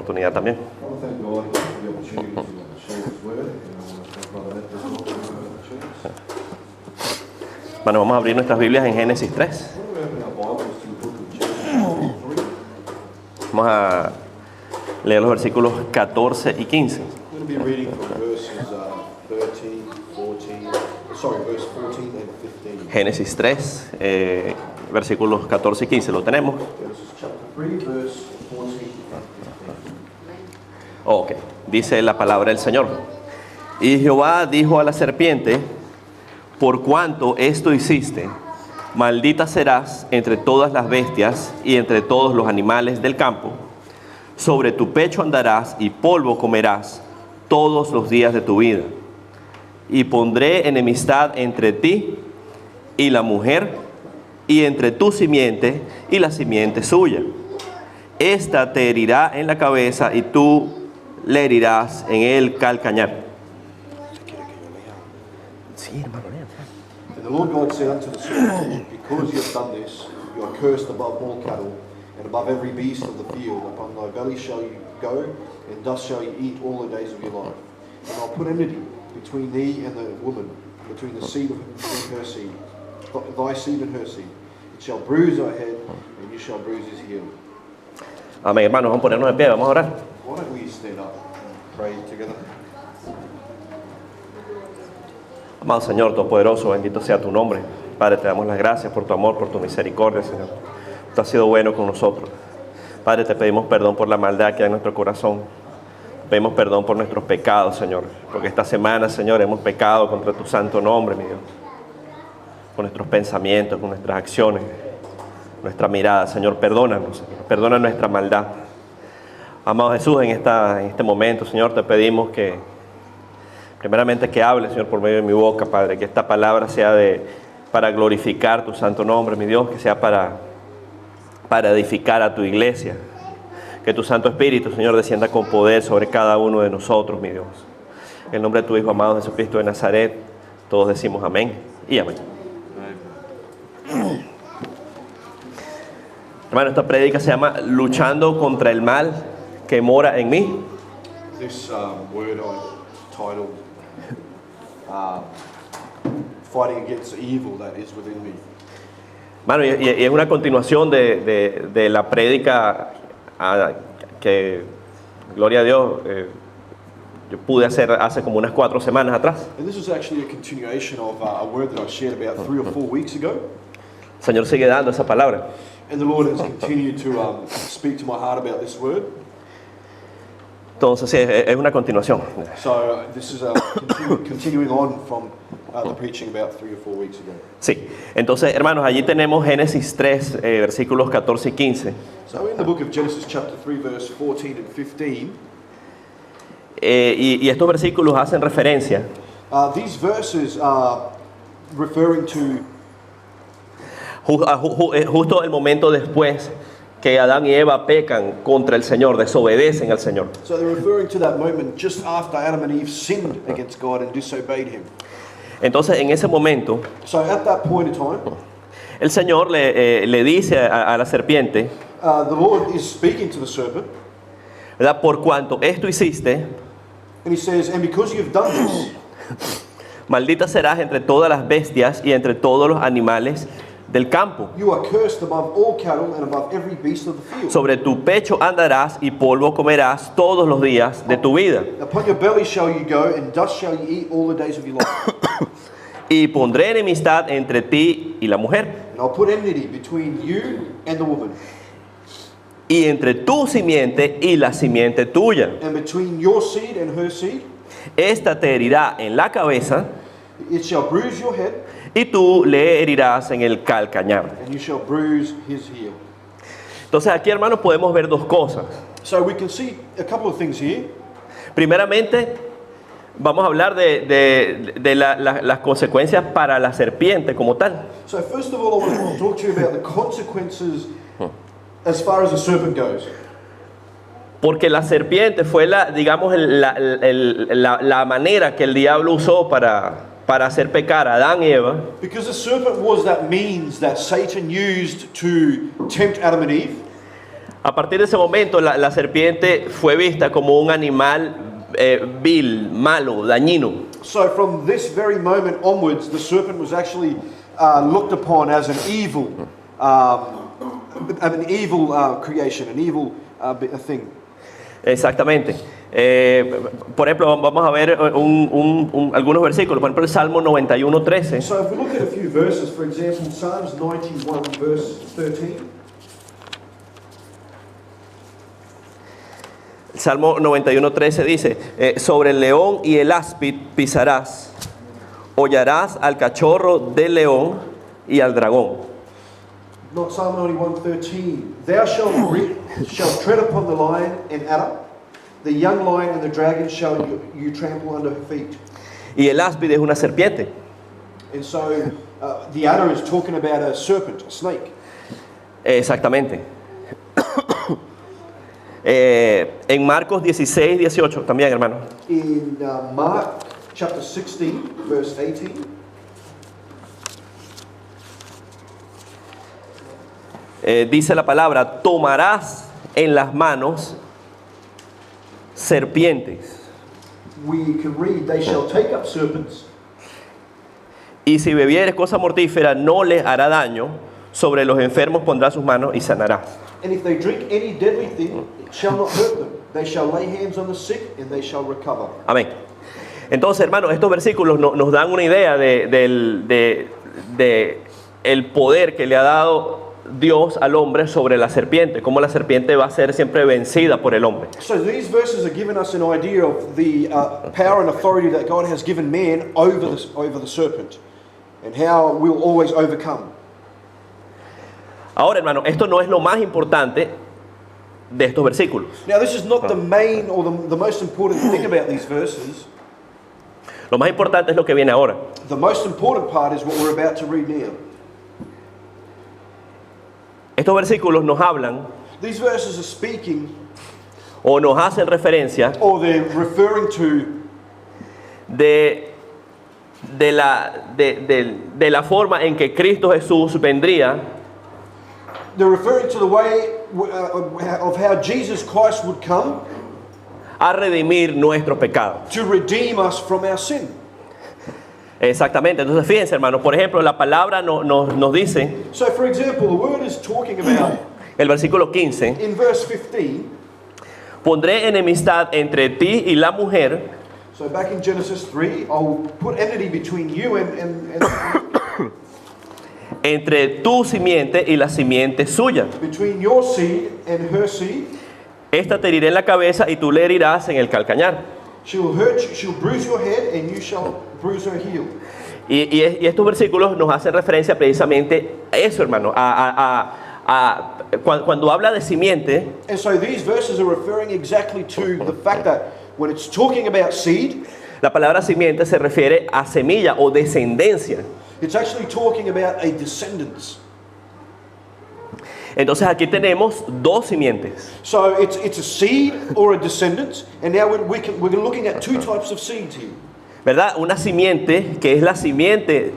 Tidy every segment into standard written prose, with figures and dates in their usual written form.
oportunidad también. I want to thank God for the opportunity to share His word, and I want to thank Brother Matt as well for the chance. Bueno, vamos a abrir nuestras Biblias en Génesis 3. Why don't we open our Bibles to the book of Genesis 3? Vamos a leer los versículos 14 y 15. I'm going to be reading from verses 13, 14, verse 14 and 15. Génesis 3, versículos 14 y 15. ¿Lo tenemos? Genesis chapter 3, verse 14 and 15. Ok, dice la palabra del Señor. Y Jehová dijo a la serpiente: por cuanto esto hiciste, maldita serás entre todas las bestias y entre todos los animales del campo. Sobre tu pecho andarás y polvo comerás todos los días de tu vida. Y pondré enemistad entre ti y la mujer, y entre tu simiente y la simiente suya. Esta te herirá en la cabeza y tú le herirás en el calcañar. Sí, hermano, lea. And the Lord God said unto the serpent, because you have done this, you are cursed above all cattle, and above every beast of the field. Upon thy belly shall you go, and dust shall you eat all the days of your life. And I'll put enmity between thee and the woman, between the seed and her seed, thy seed and her seed. It shall bruise thy head, and you shall bruise his heel. Amén, hermanos, vamos a ponernos de pie, vamos a orar. Why don't we stand up and pray together? Amado Señor, Todopoderoso, bendito sea tu nombre. Padre, te damos las gracias por tu amor, por tu misericordia, Señor. Tú has sido bueno con nosotros. Padre, te pedimos perdón por la maldad que hay en nuestro corazón. Te pedimos perdón por nuestros pecados, Señor. Porque esta semana, Señor, hemos pecado contra tu santo nombre, mi Dios. Con nuestros pensamientos, con nuestras acciones, nuestra mirada. Señor, perdónanos, Señor. Perdona nuestra maldad. Amado Jesús, en este momento, Señor, te pedimos que primeramente que hable, Señor, por medio de mi boca, Padre, que esta palabra sea para glorificar tu santo nombre, mi Dios, que sea para edificar a tu iglesia. Que tu Santo Espíritu, Señor, descienda con poder sobre cada uno de nosotros, mi Dios. En el nombre de tu Hijo amado Jesucristo de Nazaret, todos decimos amén y amén. Hermano, esta prédica se llama Luchando contra el mal que mora en mí. This word I titled Fighting Against the Evil That Is Within Me. Bueno, y es una continuación de la prédica que, gloria a Dios, yo pude hacer hace como unas 4 semanas atrás. And this is actually a continuation of a word that I shared about 3 or 4 weeks ago. El Señor sigue dando esa palabra. And the Lord has continued to speak to my heart about this word. Entonces, sí, es una continuación. So this is continuing on from the preaching about 3 or 4 weeks ago. Sí, entonces, hermanos, allí tenemos Génesis 3, versículos 14 y 15. So in the book of Genesis chapter 3 verse 14 and 15, y estos versículos hacen referencia these verses are referring to justo el momento después que Adán y Eva pecan contra el Señor, desobedecen al Señor. So they're referring to that moment just after Adam and Eve sinned against God and disobeyed Him. Entonces, en ese momento, So at that point in time, el Señor le dice a la serpiente, the Lord is speaking to the serpent, ¿verdad? Por cuanto esto hiciste, and He says, and because you've done this, maldita serás entre todas las bestias y entre todos los animales del campo. you are cursed above all cattle and above every beast of the field. Sobre tu pecho andarás y polvo comerás todos los días de tu vida. Upon your belly shall you go, and dust shall you eat all the days of your life. Y pondré enemistad entre ti y la mujer, And I'll put enmity between you and the woman, y entre tu simiente y la simiente tuya. and between your seed and her seed. Esta te herirá en la cabeza, It shall bruise your head, y tú le herirás en el calcañar. and you shall bruise his heel. Entonces aquí, hermanos, podemos ver dos cosas. So we can see a couple of things here. Primeramente, vamos a hablar de las consecuencias para la serpiente como tal. So first of all, I want to talk to you about the consequences as far as the serpent goes. Porque la serpiente fue la manera que el diablo usó para hacer pecar a Adán y Eva. Because the serpent was that means that Satan used to tempt Adam and Eve. A partir de ese momento, la serpiente fue vista como un animal vil, malo, dañino. So from this very moment onwards, the serpent was actually looked upon as an evil creation, an evil thing. Exactamente. Por ejemplo, vamos a ver algunos versículos. Por ejemplo, el Salmo 91:13. So if we look at a few verses, for example, Psalms 91 verse 13. El Salmo 91:13 dice, sobre el león y el áspid pisarás, hollarás al cachorro del león y al dragón. Not Psalm 91:13. Thou shalt tread upon the lion and adder, the young lion and the dragon shall you trample under her feet. Y el áspid es una serpiente. And so the adder is talking about a serpent, a snake. Exactamente. En Marcos 16:18 también, hermano. In Mark chapter 16, verse 18. Dice la palabra, tomarás en las manos serpientes. We can read, they shall take up serpents. Y si bebieres cosa mortífera, no les hará daño. Sobre los enfermos pondrá sus manos y sanará. And if they drink any deadly thing, it shall not hurt them. They shall lay hands on the sick and they shall recover. Amén. Entonces, hermanos, estos versículos nos dan una idea de el poder que le ha dado Dios al hombre sobre la serpiente, cómo la serpiente va a ser siempre vencida por el hombre. So these verses are giving us an idea of the power and authority that God has given man over the serpent, and how we'll always overcome. Ahora, hermano, esto no es lo más importante de estos versículos. Now this is not the main or the most important thing about these verses. Lo más importante es lo que viene ahora. The most important part is what we're about to read now. Estos versículos nos hablan These verses are speaking, o nos hacen referencia or they're referring to de la forma en que Cristo Jesús vendría they're referring to the way of how Jesus Christ would come a redimir nuestros pecados. to redeem us from our sin. Exactamente. Entonces, fíjense, hermanos, por ejemplo, la palabra nos dice, So for example, the word is talking about, el versículo 15, in verse 15, pondré enemistad entre ti y la mujer, so back in Genesis 3, I'll put enmity between you and entre tu simiente y la simiente suya. between your seed and her seed. Esta te herirá en la cabeza y tú le herirás en el calcañar. She'll hurt you, she'll bruise your head and you shall bruise her heel. Y estos versículos nos hacen referencia precisamente a eso, hermano, cuando habla de simiente. And so these verses are referring exactly to the fact that when it's talking about seed, La palabra simiente se refiere a semilla o descendencia. it's actually talking about a descendants. Entonces aquí tenemos dos simientes. So it's a seed or a descendant, and now we're looking at two types of seeds here. ¿Verdad? Una simiente que es la simiente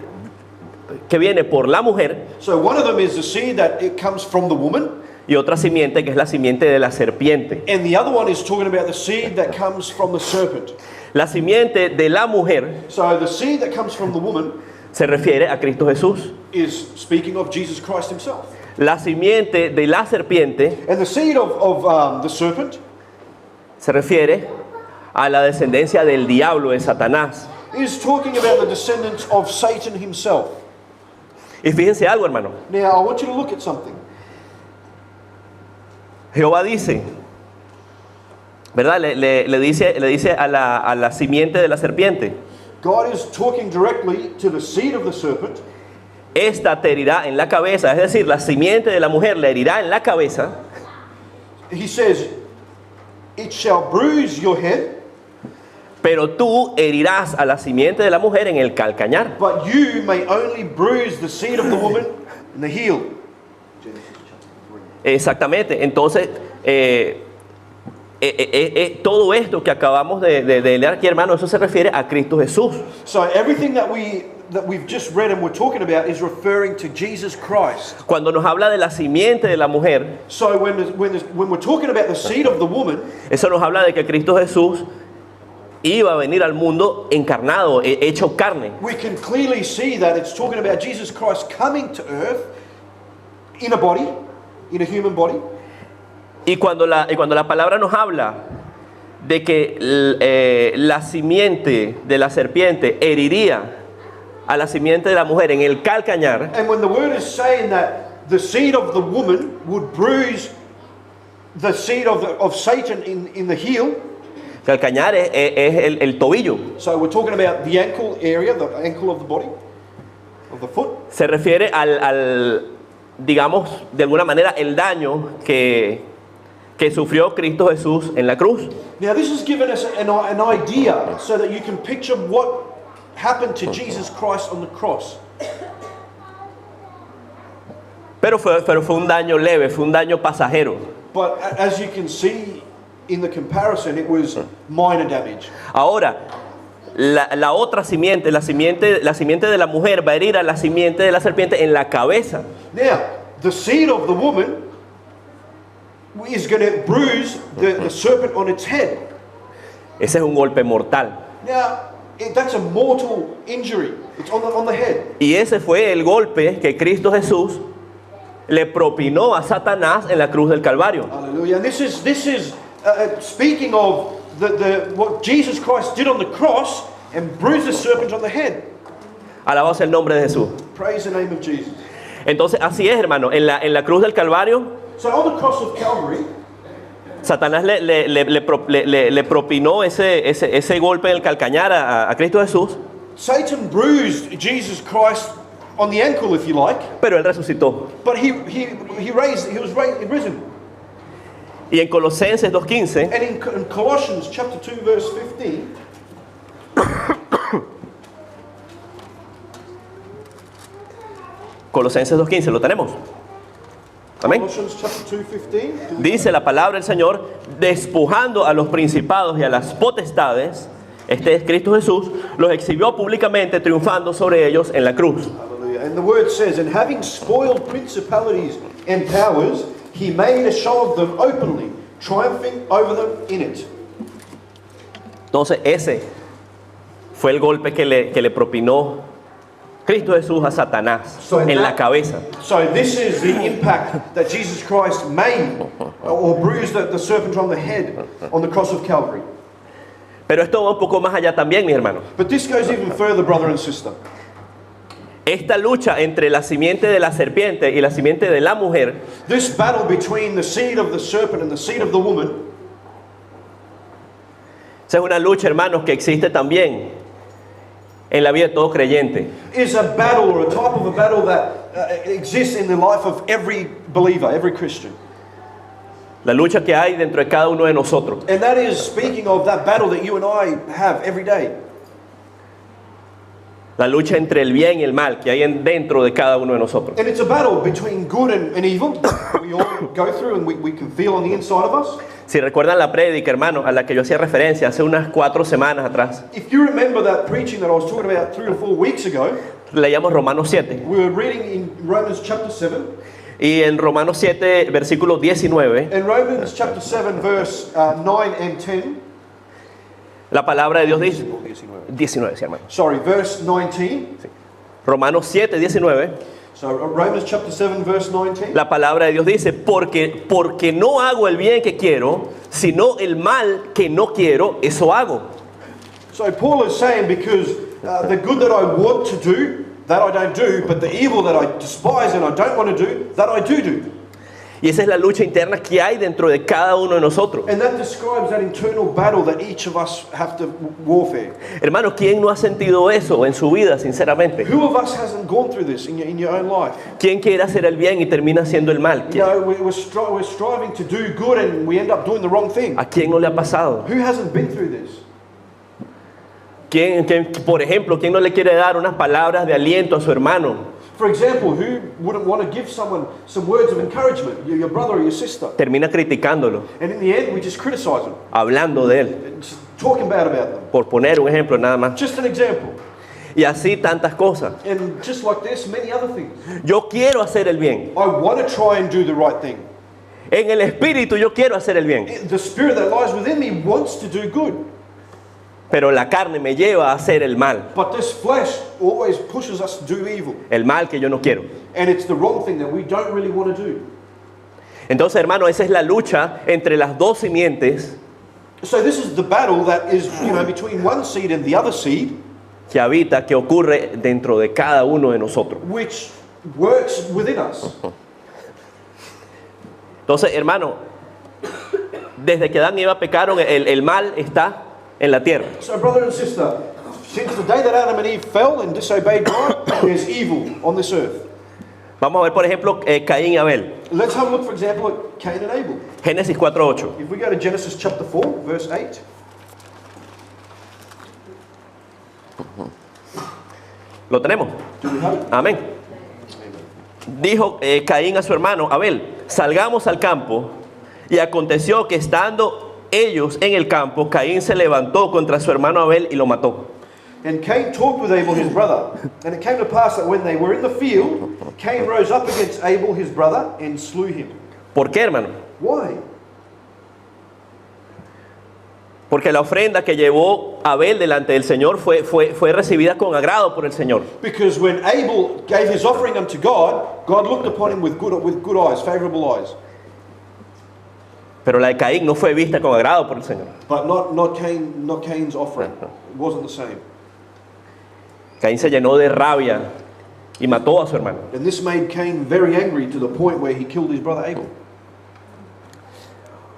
que viene por la mujer So one of them is the seed that it comes from the woman, y otra simiente que es la simiente de la serpiente. and the other one is talking about the seed that comes from the serpent. La simiente de la mujer So the seed that comes from the woman se refiere a Cristo Jesús. is speaking of Jesus Christ himself. La simiente de la serpiente And the seed of the serpent se refiere a la descendencia del diablo, de Satanás. is talking about the descendants of Satan himself. Y fíjense algo, hermano. Now I want you to look at something. Jehová dice, ¿verdad? Le dice a la simiente de la serpiente, God is talking directly to the seed of the serpent. esta te herirá en la cabeza, es decir, la simiente de la mujer le herirá en la cabeza, He says, it shall bruise your head, pero tú herirás a la simiente de la mujer en el calcañar. but you may only bruise the seed of the woman in the heel. Exactamente. Entonces, todo esto que acabamos de leer aquí, hermano, eso se refiere a Cristo Jesús. So everything that we that we've just read and we're talking about is referring to Jesus Christ. Cuando nos habla de la simiente de la mujer, So when we're talking about the seed of the woman, eso nos habla de que Cristo Jesús iba a venir al mundo encarnado, hecho carne. we can clearly see that it's talking about Jesus Christ coming to earth in a body, in a human body. Y cuando la palabra nos habla de que la simiente de la serpiente heriría a la simiente de la mujer en el calcañar, And when the word is saying that the seed of the woman would bruise the seed of Satan in the heel, calcañar es el tobillo, so we're talking about the ankle area, the ankle of the body, of the foot. se refiere al digamos, de alguna manera, el daño que sufrió Cristo Jesús en la cruz. Now this has given us an idea so that you can picture what happened to Jesus Christ on the cross. Pero fue un daño leve, fue un daño pasajero. But as you can see in the comparison, it was minor damage. Ahora, la otra simiente, la simiente de la mujer va a herir a la simiente de la serpiente en la cabeza. Now, the seed of the woman is going to bruise the serpent on its head. Ese es un golpe mortal. Now, that's a mortal injury. It's on the head. Y ese fue el golpe que Cristo Jesús le propinó a Satanás en la cruz del Calvario. Hallelujah. And this is speaking of what Jesus Christ did on the cross and bruised the serpent on the head. Alabado sea el nombre de Jesús. Praise the name of Jesus. Entonces, así es, hermano. En la cruz del Calvario, So on the cross of Calvary, Satanás le propinó ese golpe del calcañar a Cristo Jesús, Satan bruised Jesus Christ on the ankle, if you like, pero él resucitó. but he was risen. Y en Colosenses 2:15, And in Colossians chapter 2 verse 15, Colosenses 2:15, ¿lo tenemos? Amén. Colossians chapter 2:15, Dice la palabra del Señor, despojando a los principados y a las potestades, este es Cristo Jesús, los exhibió públicamente triunfando sobre ellos en la cruz. hallelujah. And the word says, and having spoiled principalities and powers, he made a show of them openly, triumphing over them in it. Entonces ese fue el golpe que le propinó Cristo Jesús a Satanás en la cabeza. So this is the impact that Jesus Christ made or bruised the serpent on the head on the cross of Calvary. Pero esto va un poco más allá también, mis hermanos. But this goes even further, brother and sister. Esta lucha entre la simiente de la serpiente y la simiente de la mujer This battle between the seed of the serpent and the seed of the woman, esa es una lucha, hermanos, que existe también en la vida de todo creyente. is a battle or a type of a battle that exists in the life of every believer, every Christian. La lucha que hay dentro de cada uno de nosotros. And that is speaking of that battle that you and I have every day. La lucha entre el bien y el mal que hay dentro de cada uno de nosotros. And it's a battle between good and evil that we all go through and we can feel on the inside of us. Si recuerdan la prédica, hermano, a la que yo hacía referencia hace unas 4 semanas atrás, If you remember that preaching that I was talking about 3 or 4 weeks ago, leíamos Romanos 7. we were reading in Romans chapter 7. Y en Romanos 7, versículo 19, In Romans chapter 7 verse 9 and 10, la palabra de Dios dice, 19, sí, hermano. sorry, verse 19. Romanos 7, 19, So Romans chapter 7 verse 19. la palabra de Dios dice, porque no hago el bien que quiero, sino el mal que no quiero, eso hago. So Paul is saying because the good that I want to do, that I don't do, but the evil that I despise and I don't want to do, that I do. Y esa es la lucha interna que hay dentro de cada uno de nosotros. And that describes that internal battle that each of us have to warfare. Hermano, ¿quién no ha sentido eso en su vida, sinceramente? Who of us hasn't gone through this in your own life? ¿Quién quiere hacer el bien y termina haciendo el mal? You know, we're striving to do good and we end up doing the wrong thing. ¿A quién no le ha pasado? Who hasn't been through this? ¿Quién, por ejemplo, quién no le quiere dar unas palabras de aliento a su hermano? For example, who wouldn't want to give someone some words of encouragement, your brother or your sister? Termina criticándolo, And in the end, we just criticize them, hablando de él, just talking bad about them. por poner un ejemplo nada más. Just an example. Y así tantas cosas. And just like this, many other things. Yo quiero hacer el bien. I want to try and do the right thing. En el espíritu yo quiero hacer el bien. The spirit that lies within me wants to do good. Pero la carne me lleva a hacer el mal. But this flesh always pushes us to do evil. El mal que yo no quiero. And it's the wrong thing that we don't really want to do. Entonces, hermano, esa es la lucha entre las dos simientes So this is the battle that is, between one seed and the other seed, que habita, que ocurre dentro de cada uno de nosotros. which works within us. Entonces, hermano, desde que Adán y Eva pecaron, el mal está en la tierra. So brother and sister, since the day that Adam and Eve fell and disobeyed God, there's evil on this earth. Vamos a ver, por ejemplo, Caín y Abel. Let's have a look, for example, at Cain and Abel. Génesis 4:8. If we go to Genesis chapter 4, verse 8. ¿Lo tenemos? Do we have it? Amén. Dijo Caín a su hermano Abel, salgamos al campo. Y aconteció que estando ellos en el campo, Caín se levantó contra su hermano Abel y lo mató. And Cain talked with Abel his brother. And it came to pass that when they were in the field, Cain rose up against Abel his brother and slew him. ¿Por qué, hermano? Why? Porque la ofrenda que llevó Abel delante del Señor fue recibida con agrado por el Señor. Because when Abel gave his offering unto God, God looked upon him with good eyes, favorable eyes. Pero la de Caín no fue vista con agrado por el Señor. But not Cain's offering. It wasn't the same. Caín se llenó de rabia y mató a su hermano. And this made Cain very angry to the point where he killed his brother Abel.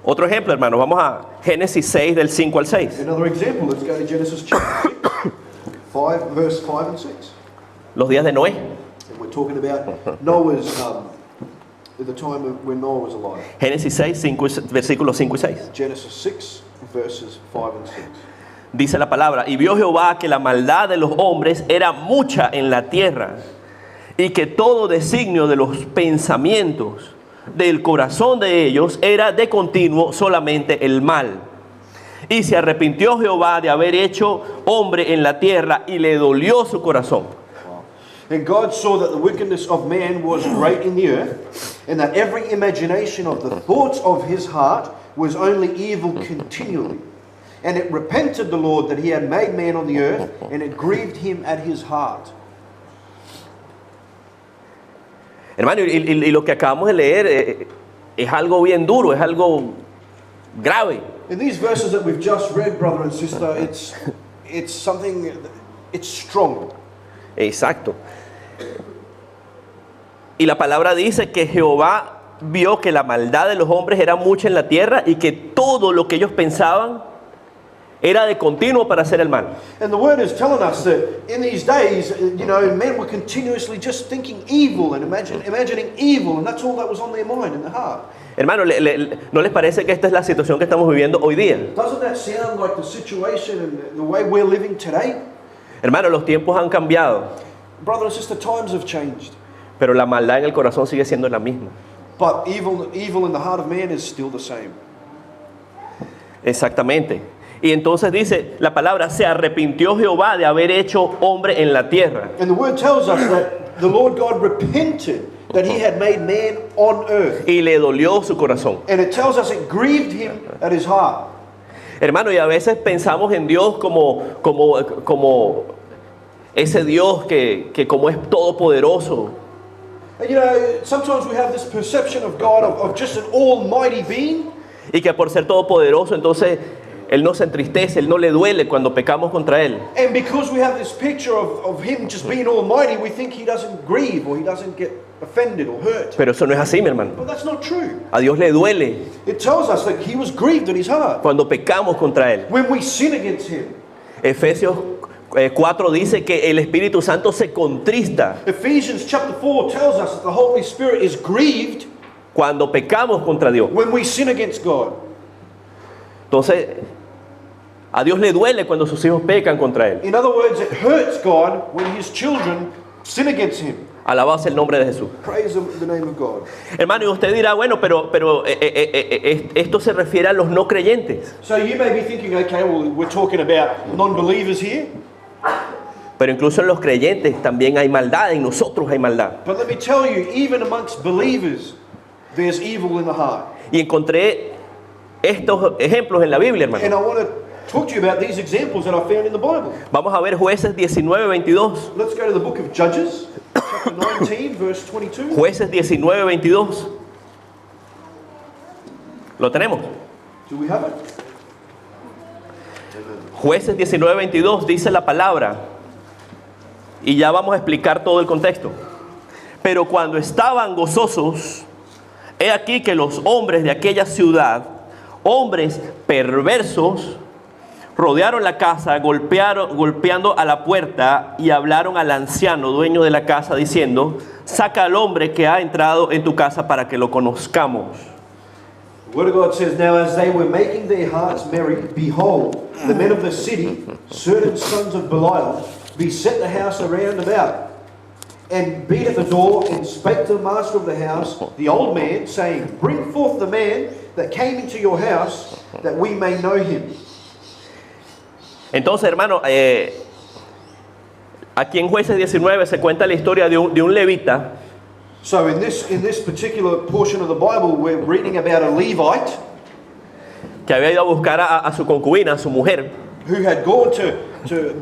Otro ejemplo, hermanos, vamos a Génesis 6 del 5 al 6. Another example, let's go to Genesis chapter 6, 5, verse 5 and 6. Los días de Noé. And we're talking about Noah's, at the time when Noah was alive. Génesis 6, versículos 5 y 6. Genesis 6, verses 5 and 6. Dice la palabra, y vio Jehová que la maldad de los hombres era mucha en la tierra, y que todo designio de los pensamientos del corazón de ellos era de continuo solamente el mal. Y se arrepintió Jehová de haber hecho hombre en la tierra, y le dolió su corazón. And God saw that the wickedness of man was great in the earth, and that every imagination of the thoughts of his heart was only evil continually. And it repented the Lord that he had made man on the earth, and it grieved him at his heart. Hermano, y lo que acabamos de leer es algo bien duro, es algo grave. In these verses that we've just read, brother and sister, it's something, it's strong. Exacto. Y la palabra dice que Jehová vio que la maldad de los hombres era mucha en la tierra y que todo lo que ellos pensaban era de continuo para hacer el mal. And the word is telling us that in these days, men were continuously just thinking evil and imagining evil, and that's all that was on their mind and their heart. Hermano, ¿no les parece que esta es la situación que estamos viviendo hoy día? Doesn't that sound like the situation and the way we're living today? Hermano, los tiempos han cambiado, Brother and sister, times have changed. pero la maldad en el corazón sigue siendo la misma. But evil in the heart of man is still the same. Exactamente. Y entonces dice la palabra, se arrepintió Jehová de haber hecho hombre en la tierra. And the word tells us that the Lord God repented that he had made man on earth. Y le dolió su corazón. And it tells us it grieved him at his heart. Hermano, y a veces pensamos en Dios como ese Dios que como es todopoderoso. And sometimes we have this perception of God of just an almighty being. Y que por ser todopoderoso, entonces Él no se entristece, Él no le duele cuando pecamos contra Él. And because we have this picture of him just being almighty, we think he doesn't grieve or he doesn't get offended or hurt. Pero eso no es así, mi hermano. But that's not true. A Dios le duele It tells us that he was grieved in his heart cuando pecamos contra Él. when we sin against him. Efesios 4 dice que el Espíritu Santo se contrista Ephesians chapter 4 tells us that the Holy Spirit is grieved cuando pecamos contra Dios. when we sin against God. Entonces, a Dios le duele cuando sus hijos pecan contra Él. In other words, it hurts God when his children sin against him. Alabado sea el nombre de Jesús. Praise the name of God. Hermano, y usted dirá, bueno, pero esto se refiere a los no creyentes. So you may be thinking, okay, well, we're talking about non-believers here. Pero incluso en los creyentes también hay maldad, en nosotros hay maldad. But let me tell you, even amongst believers, there's evil in the heart. Y encontré estos ejemplos en la Biblia, And hermano. I want to talk to you about these examples that I found in the Bible. Vamos a ver Jueces 19:22. Let's go to the book of Judges, chapter 19, verse 22. Jueces 19:22. ¿Lo tenemos? Do we have it? Jueces 19:22 dice la palabra. Y ya vamos a explicar todo el contexto. Pero cuando estaban gozosos, he aquí que los hombres de aquella ciudad, hombres perversos, rodearon la casa, golpeando a la puerta y hablaron al anciano, dueño de la casa, diciendo: saca al hombre que ha entrado en tu casa para que lo conozcamos. The word of God says, now as they were making their hearts merry, behold, the men of the city, certain sons of Belial, beset the house around about, and beat at the door, and spake to the master of the house, the old man, saying, bring forth the man that came into your house, that we may know him. Entonces, hermano, aquí en Jueces 19 se cuenta la historia de un levita. So in this particular portion of the Bible, we're reading about a Levite Que había ido a buscar a su concubina, a su mujer, who had gone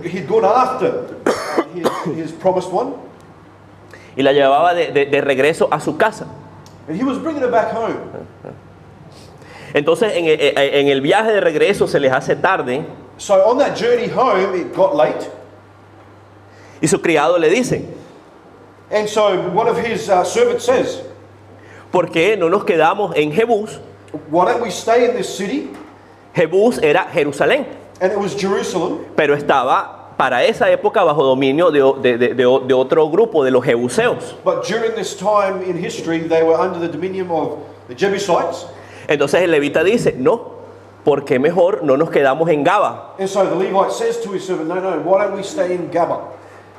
he'd gone after his promised one, y la llevaba de regreso a su casa. and he was bringing her back home. Entonces en el viaje de regreso se les hace tarde, So on that journey home, it got late, y su criado le dice: and so one of his servants says, ¿por qué no nos quedamos en Jebús? why don't we stay in this city? Jebús era Jerusalén, And it was Jerusalem, pero estaba para esa época bajo dominio de otro grupo, de los jebuseos. but during this time in history, they were under the dominion of the Jebusites. Entonces el levita dice: no, ¿por qué mejor no nos quedamos en Gaba? And so the Levite says to his servant, no, why don't we stay in Gaba?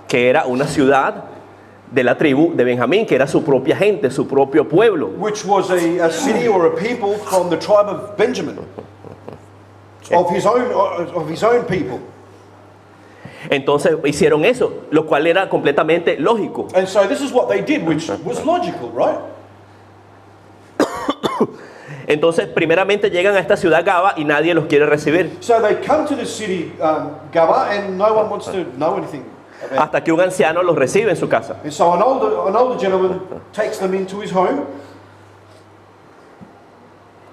Que era una ciudad de la tribu de Benjamín, que era su propia gente, su propio pueblo. Which was a city or a people from the tribe of Benjamin, of his own people. Entonces hicieron eso, lo cual era completamente lógico. And so this is what they did, which was logical, right? Entonces primeramente llegan a esta ciudad Gaba y nadie los quiere recibir. So they come to the city Gaba, and no one wants to know anything about it. Hasta que un anciano los recibe en su casa. And so an older gentleman takes them into his home,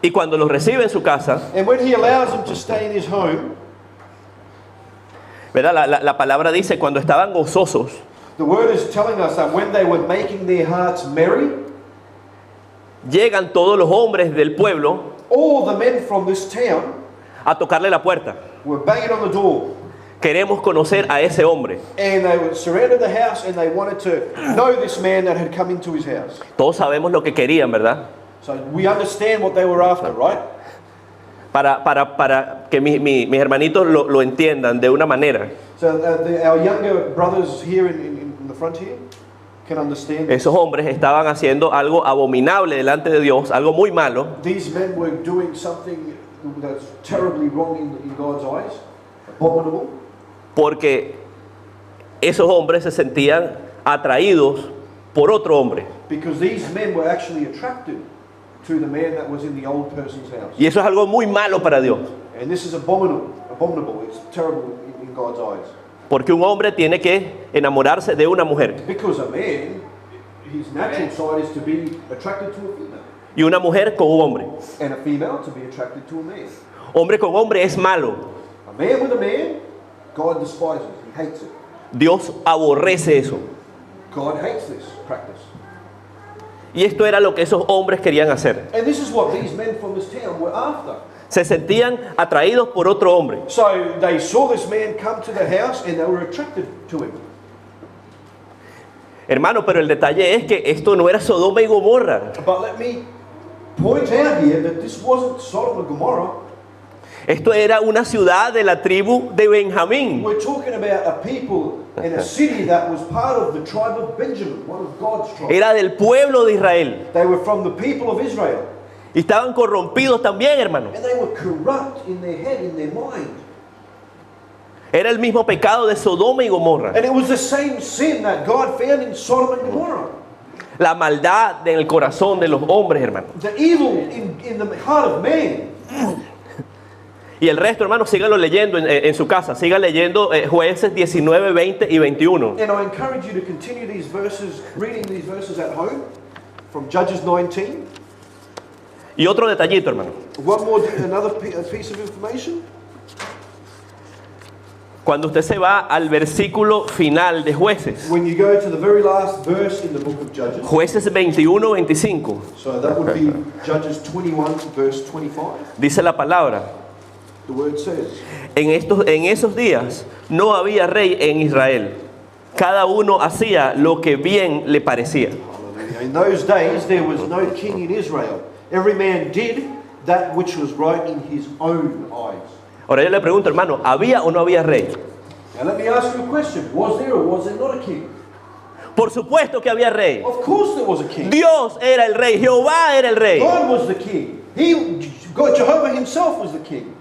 Y cuando los recibe en su casa, and when he allows them to stay in his home, ¿verdad? La palabra dice: cuando estaban gozosos, the word is telling us that when they were making their hearts merry, llegan todos los hombres del pueblo all the men from this town a tocarle la puerta. were banging on the door, Queremos conocer a ese hombre. and they were surrounded the house, and they wanted to know this man that had come into his house. Todos sabemos lo que querían, ¿verdad? So we understand what they were after, right? Para que mis hermanitos lo entiendan de una manera. So our younger brothers here in the front here can understand. Esos hombres estaban haciendo algo abominable delante de Dios, algo muy malo, These men were doing something that's terribly wrong in God's eyes, abominable, porque esos hombres se sentían atraídos por otro hombre. because these men were actually attracted to the man that was in the old person's house. Y eso es algo muy malo para Dios, And this is abominable. It's terrible in God's eyes. porque un hombre tiene que enamorarse de una mujer Because a man, his natural side is to be attracted to a female, y una mujer con un hombre. and a female to be attracted to a man. Hombre con hombre es malo. A man with a man, God despises. He hates it. Dios aborrece eso. God hates this practice. Y esto era lo que esos hombres querían hacer. And this is what these men from this town were after. Se sentían atraídos por otro hombre. So they saw this man come to the house and they were attracted to him. Hermano, pero el detalle es que esto no era Sodoma y Gomorra. But let me point out here that this wasn't Sodom and Gomorrah. Esto era una ciudad de la tribu de Benjamín. We're talking about a people in a city that was part of the tribe of Benjamin, one of God's tribes. Era del pueblo de Israel. They were from the people of Israel. Y estaban corrompidos también, hermano. And they were corrupt in their head, in their mind. Era el mismo pecado de Sodoma y Gomorra. And it was the same sin that God found in Sodom and Gomorrah. La maldad en el corazón de los hombres, hermano. The evil in the heart of man. Y el resto, hermanos, síganlo leyendo en su casa. Sigan leyendo Jueces 19, 20 y 21. And I encourage you to continue these verses, reading these verses at home from Judges 19. Y otro detallito, hermano. Another piece of information. Cuando usted se va al versículo final de Jueces, When you go to the very last verse in the book of Judges. Jueces 21, 25, So that would be Judges 21 verse 25. dice la palabra: The word says, en esos días no había rey en Israel. Cada uno hacía lo que bien le parecía. hallelujah. In those days there was no king in Israel. Every man did that which was right in his own eyes. Ahora yo le pregunto, hermano, ¿había o no había rey? Now let me ask you a question. Was there or was there not a king? Por supuesto que había rey. Of course there was a king. Dios era el rey, Jehová era el rey. God was the king. Jehovah himself was the king.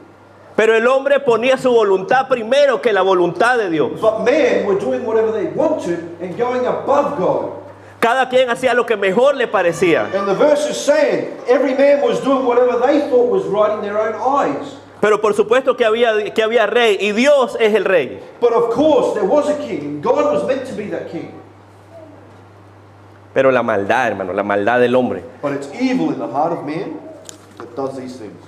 Pero el hombre ponía su voluntad primero que la voluntad de Dios. But men were doing whatever they wanted and going above God. Cada quien hacía lo que mejor le parecía. And the verse is saying every man was doing whatever they thought was right in their own eyes. Pero por supuesto que había rey y Dios es el rey. But of course there was a king and God was meant to be that king. Pero la maldad, hermano, la maldad del hombre. But it's evil in the heart of man that does these things.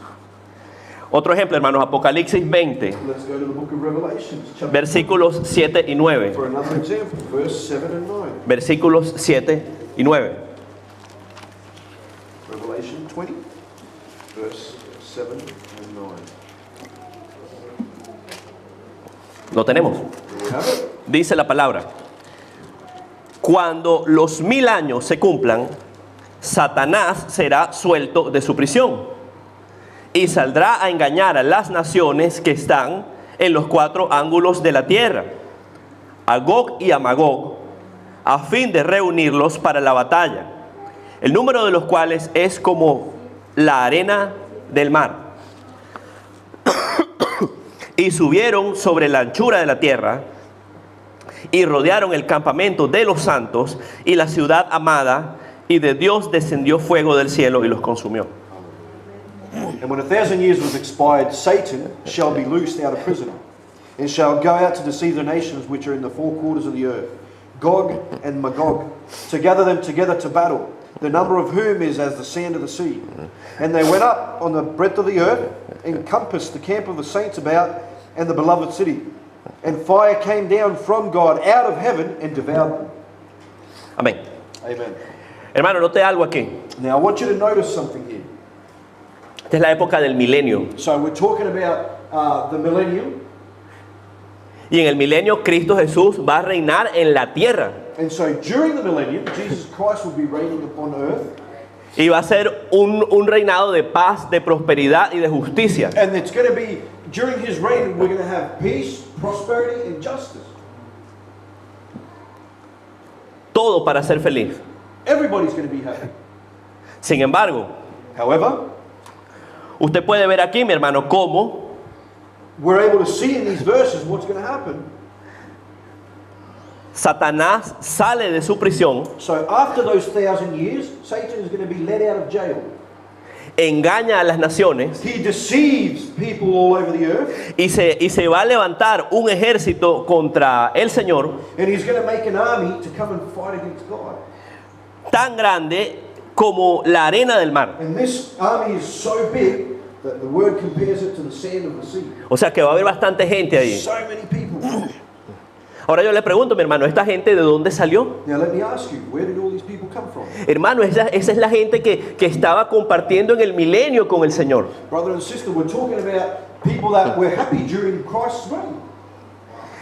Otro ejemplo, hermanos, Apocalipsis 20, Let's go to the book of Revelation, chapter versículos 7 y 9. for another example, verse 7 and 9. Versículos 7 y 9. Revelation 20, verse 7 and 9. Lo tenemos. There we have it. Dice la palabra: cuando los 1000 años se cumplan, Satanás será suelto de su prisión y saldrá a engañar a las naciones que están en los 4 ángulos de la tierra, a Gog y a Magog, a fin de reunirlos para la batalla, el número de los cuales es como la arena del mar. Y subieron sobre la anchura de la tierra y rodearon el campamento de los santos y la ciudad amada, y de Dios descendió fuego del cielo y los consumió. And when 1,000 years was expired, Satan shall be loosed out of prison, and shall go out to deceive the nations which are in the 4 quarters of the earth, Gog and Magog, to gather them together to battle, the number of whom is as the sand of the sea. And they went up on the breadth of the earth, encompassed the camp of the saints about, and the beloved city. And fire came down from God out of heaven and devoured them. Amén. Amen. Hermano, note algo aquí. Now I want you to notice something here. Esta es la época del milenio. So we're talking about the millennium. Y en el milenio Cristo Jesús va a reinar en la tierra. And so during the millennium, Jesus Christ will be reigning upon earth. Y va a ser un reinado de paz, de prosperidad y de justicia. And it's going to be, during his reign, we're going to have peace, prosperity, and justice. Todo para ser feliz. Everybody's going to be happy. Sin embargo, However, usted puede ver aquí, mi hermano, cómo we're able to see in these verses what's going to happen. Satanás sale de su prisión, So after those 1,000 years, Satan is going to be let out of jail. engaña a las naciones He deceives people all over the earth, y se va a levantar un ejército contra el Señor and he's going to make an army to come and fight against God. tan grande como la arena del mar. And this army is so big that the word compares it to the sand of the sea. O sea que va a haber bastante gente ahí. So many people. Ahora yo le pregunto, mi hermano, ¿esta gente de dónde salió? Now let me ask you, where did all these people come from? Hermano, esa es la gente que estaba compartiendo en el milenio con el Señor. Brother and sister, we're talking about people that were happy during Christ's reign.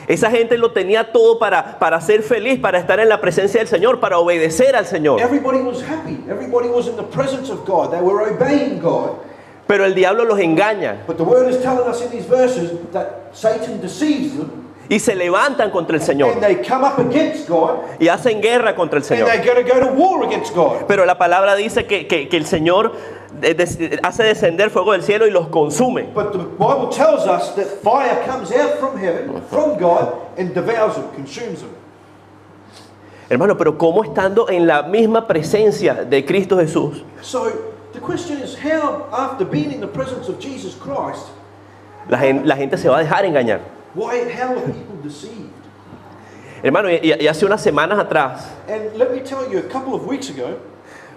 Esa gente lo tenía todo para ser feliz, para estar en la presencia del Señor, para obedecer al Señor. Everybody was happy. Everybody was in the presence of God. They were obeying God. Pero el diablo los engaña But the word is telling us in these verses that Satan deceives them. y se levantan contra el Señor and they come up against God, y hacen guerra contra el and Señor. they're going to go to war against God. Pero la palabra dice que el Señor hace descender fuego del cielo y los consume. But the Bible tells us that fire comes out from heaven, from God, and devours them, consumes them. Hermano, pero ¿cómo estando en la misma presencia de Cristo Jesús? So the question is, how, after being in the presence of Jesus Christ, La gente se va a dejar engañar. how are people deceived? Hermano, y hace unas semanas atrás, And let me tell you, a couple of weeks ago,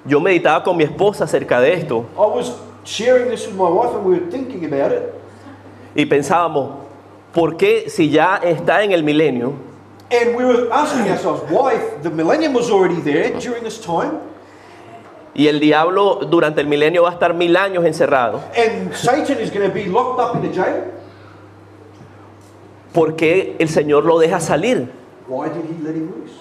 yo meditaba con mi esposa acerca de esto I was sharing this with my wife and we were thinking about it. y pensábamos, ¿por qué si ya está en el milenio? And we were asking ourselves why, if the millennium was already there during this time, Y el diablo durante el milenio va a estar 1000 años encerrado. and Satan is going to be locked up in a jail. ¿Por qué el Señor lo deja salir? Why did he let him loose?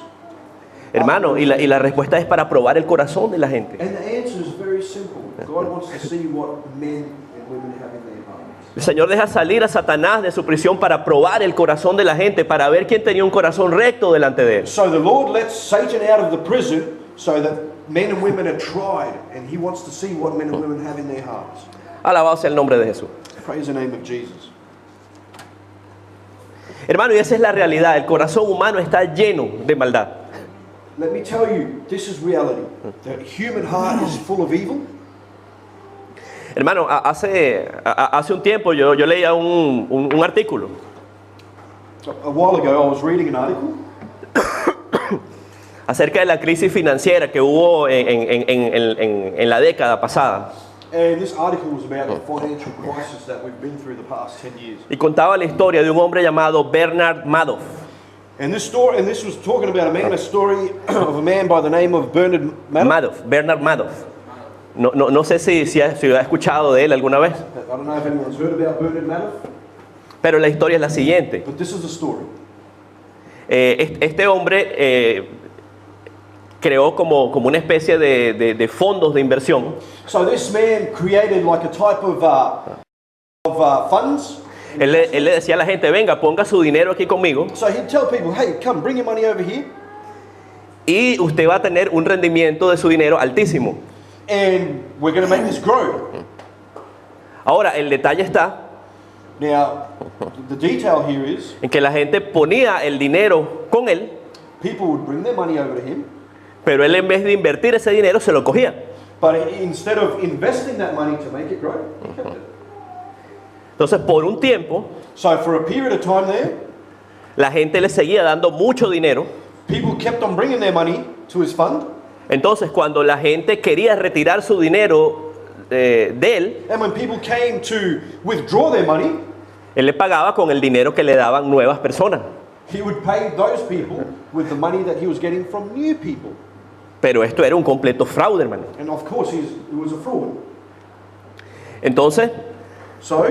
Hermano, y la respuesta es para probar el corazón de la gente. And the answer is very simple. God wants to see what men and women have in their hearts. El Señor deja salir a Satanás de su prisión para probar el corazón de la gente, para ver quién tenía un corazón recto delante de él. So the Lord lets Satan out of the prison so that men and women are tried, and he wants to see what men and women have in their hearts. Alabado sea el nombre de Jesús. Praise the name of Jesus. Hermano, y esa es la realidad. El corazón humano está lleno de maldad. Let me tell you, this is reality. The human heart is full of evil. Hermano, hace un tiempo yo leía un artículo A while ago, I was reading an article acerca de la crisis financiera que hubo en la década pasada. and this article was about the financial crisis that we've been through the past 10 years. Y contaba la historia de un hombre llamado Bernard Madoff. And this was talking about a story of a man by the name of Bernard Madoff. Bernard Madoff. No sé si ha escuchado de él alguna vez, I don't know if anyone's heard about Bernard Madoff, pero la historia es la siguiente. but this is the story. Este hombre creó como una especie de fondos de inversión. So this man created like a type of funds. Él le decía a la gente, venga, ponga su dinero aquí conmigo So he'd tell people, hey, come, bring your money over here, y usted va a tener un rendimiento de su dinero altísimo. and we're going to make this grow. Ahora, el detalle está Now, the detail here is, en que la gente ponía el dinero con él, people would bring their money over to him, pero él en vez de invertir ese dinero se lo cogía. but instead of investing that money to make it grow, he kept it. Entonces, por un tiempo, So for a period of time there, la gente le seguía dando mucho dinero. people kept on bringing their money to his fund, Entonces, cuando la gente quería retirar su dinero de él, and when people came to withdraw their money, él le pagaba con el dinero que le daban nuevas personas. he would pay those people with the money that he was getting from new people. Pero esto era un completo fraude, hermano. And of course, it was a fraud. Entonces, So,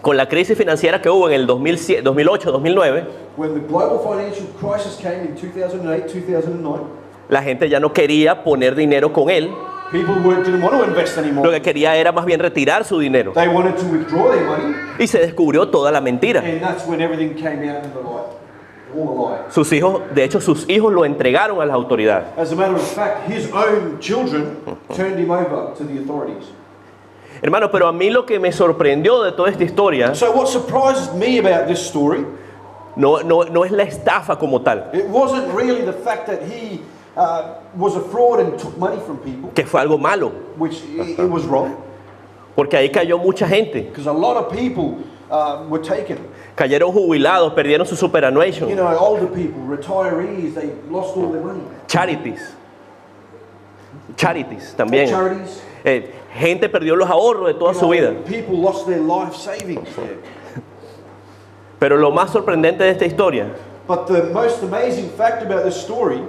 con la crisis financiera que hubo en el 2008, 2009, when the global financial crisis came in 2008, 2009, la gente ya no quería poner dinero con él. people didn't want to invest Lo anymore. que quería era más bien retirar su dinero. They wanted to withdraw their money, Y se descubrió toda la mentira. and that's when everything came out in the light. All the lies. Sus hijos, de hecho, sus hijos lo entregaron a las autoridades. As a matter of fact, his own children turned him over to the authorities. Hermano, pero a mí lo que me sorprendió de toda esta historia So what surprised me about this story, no es la estafa como tal, it wasn't really the fact that he was a fraud and took money from people, que fue algo malo, which it was wrong, porque ahí cayó mucha gente. because a lot of people were taken. Cayeron jubilados, perdieron su You superannuation, know, older people, retirees, they lost all their money. charities también. Charities, Gente perdió los ahorros de toda you su know, vida. people lost their life savings there. Pero lo más sorprendente de esta historia But the most amazing fact about this story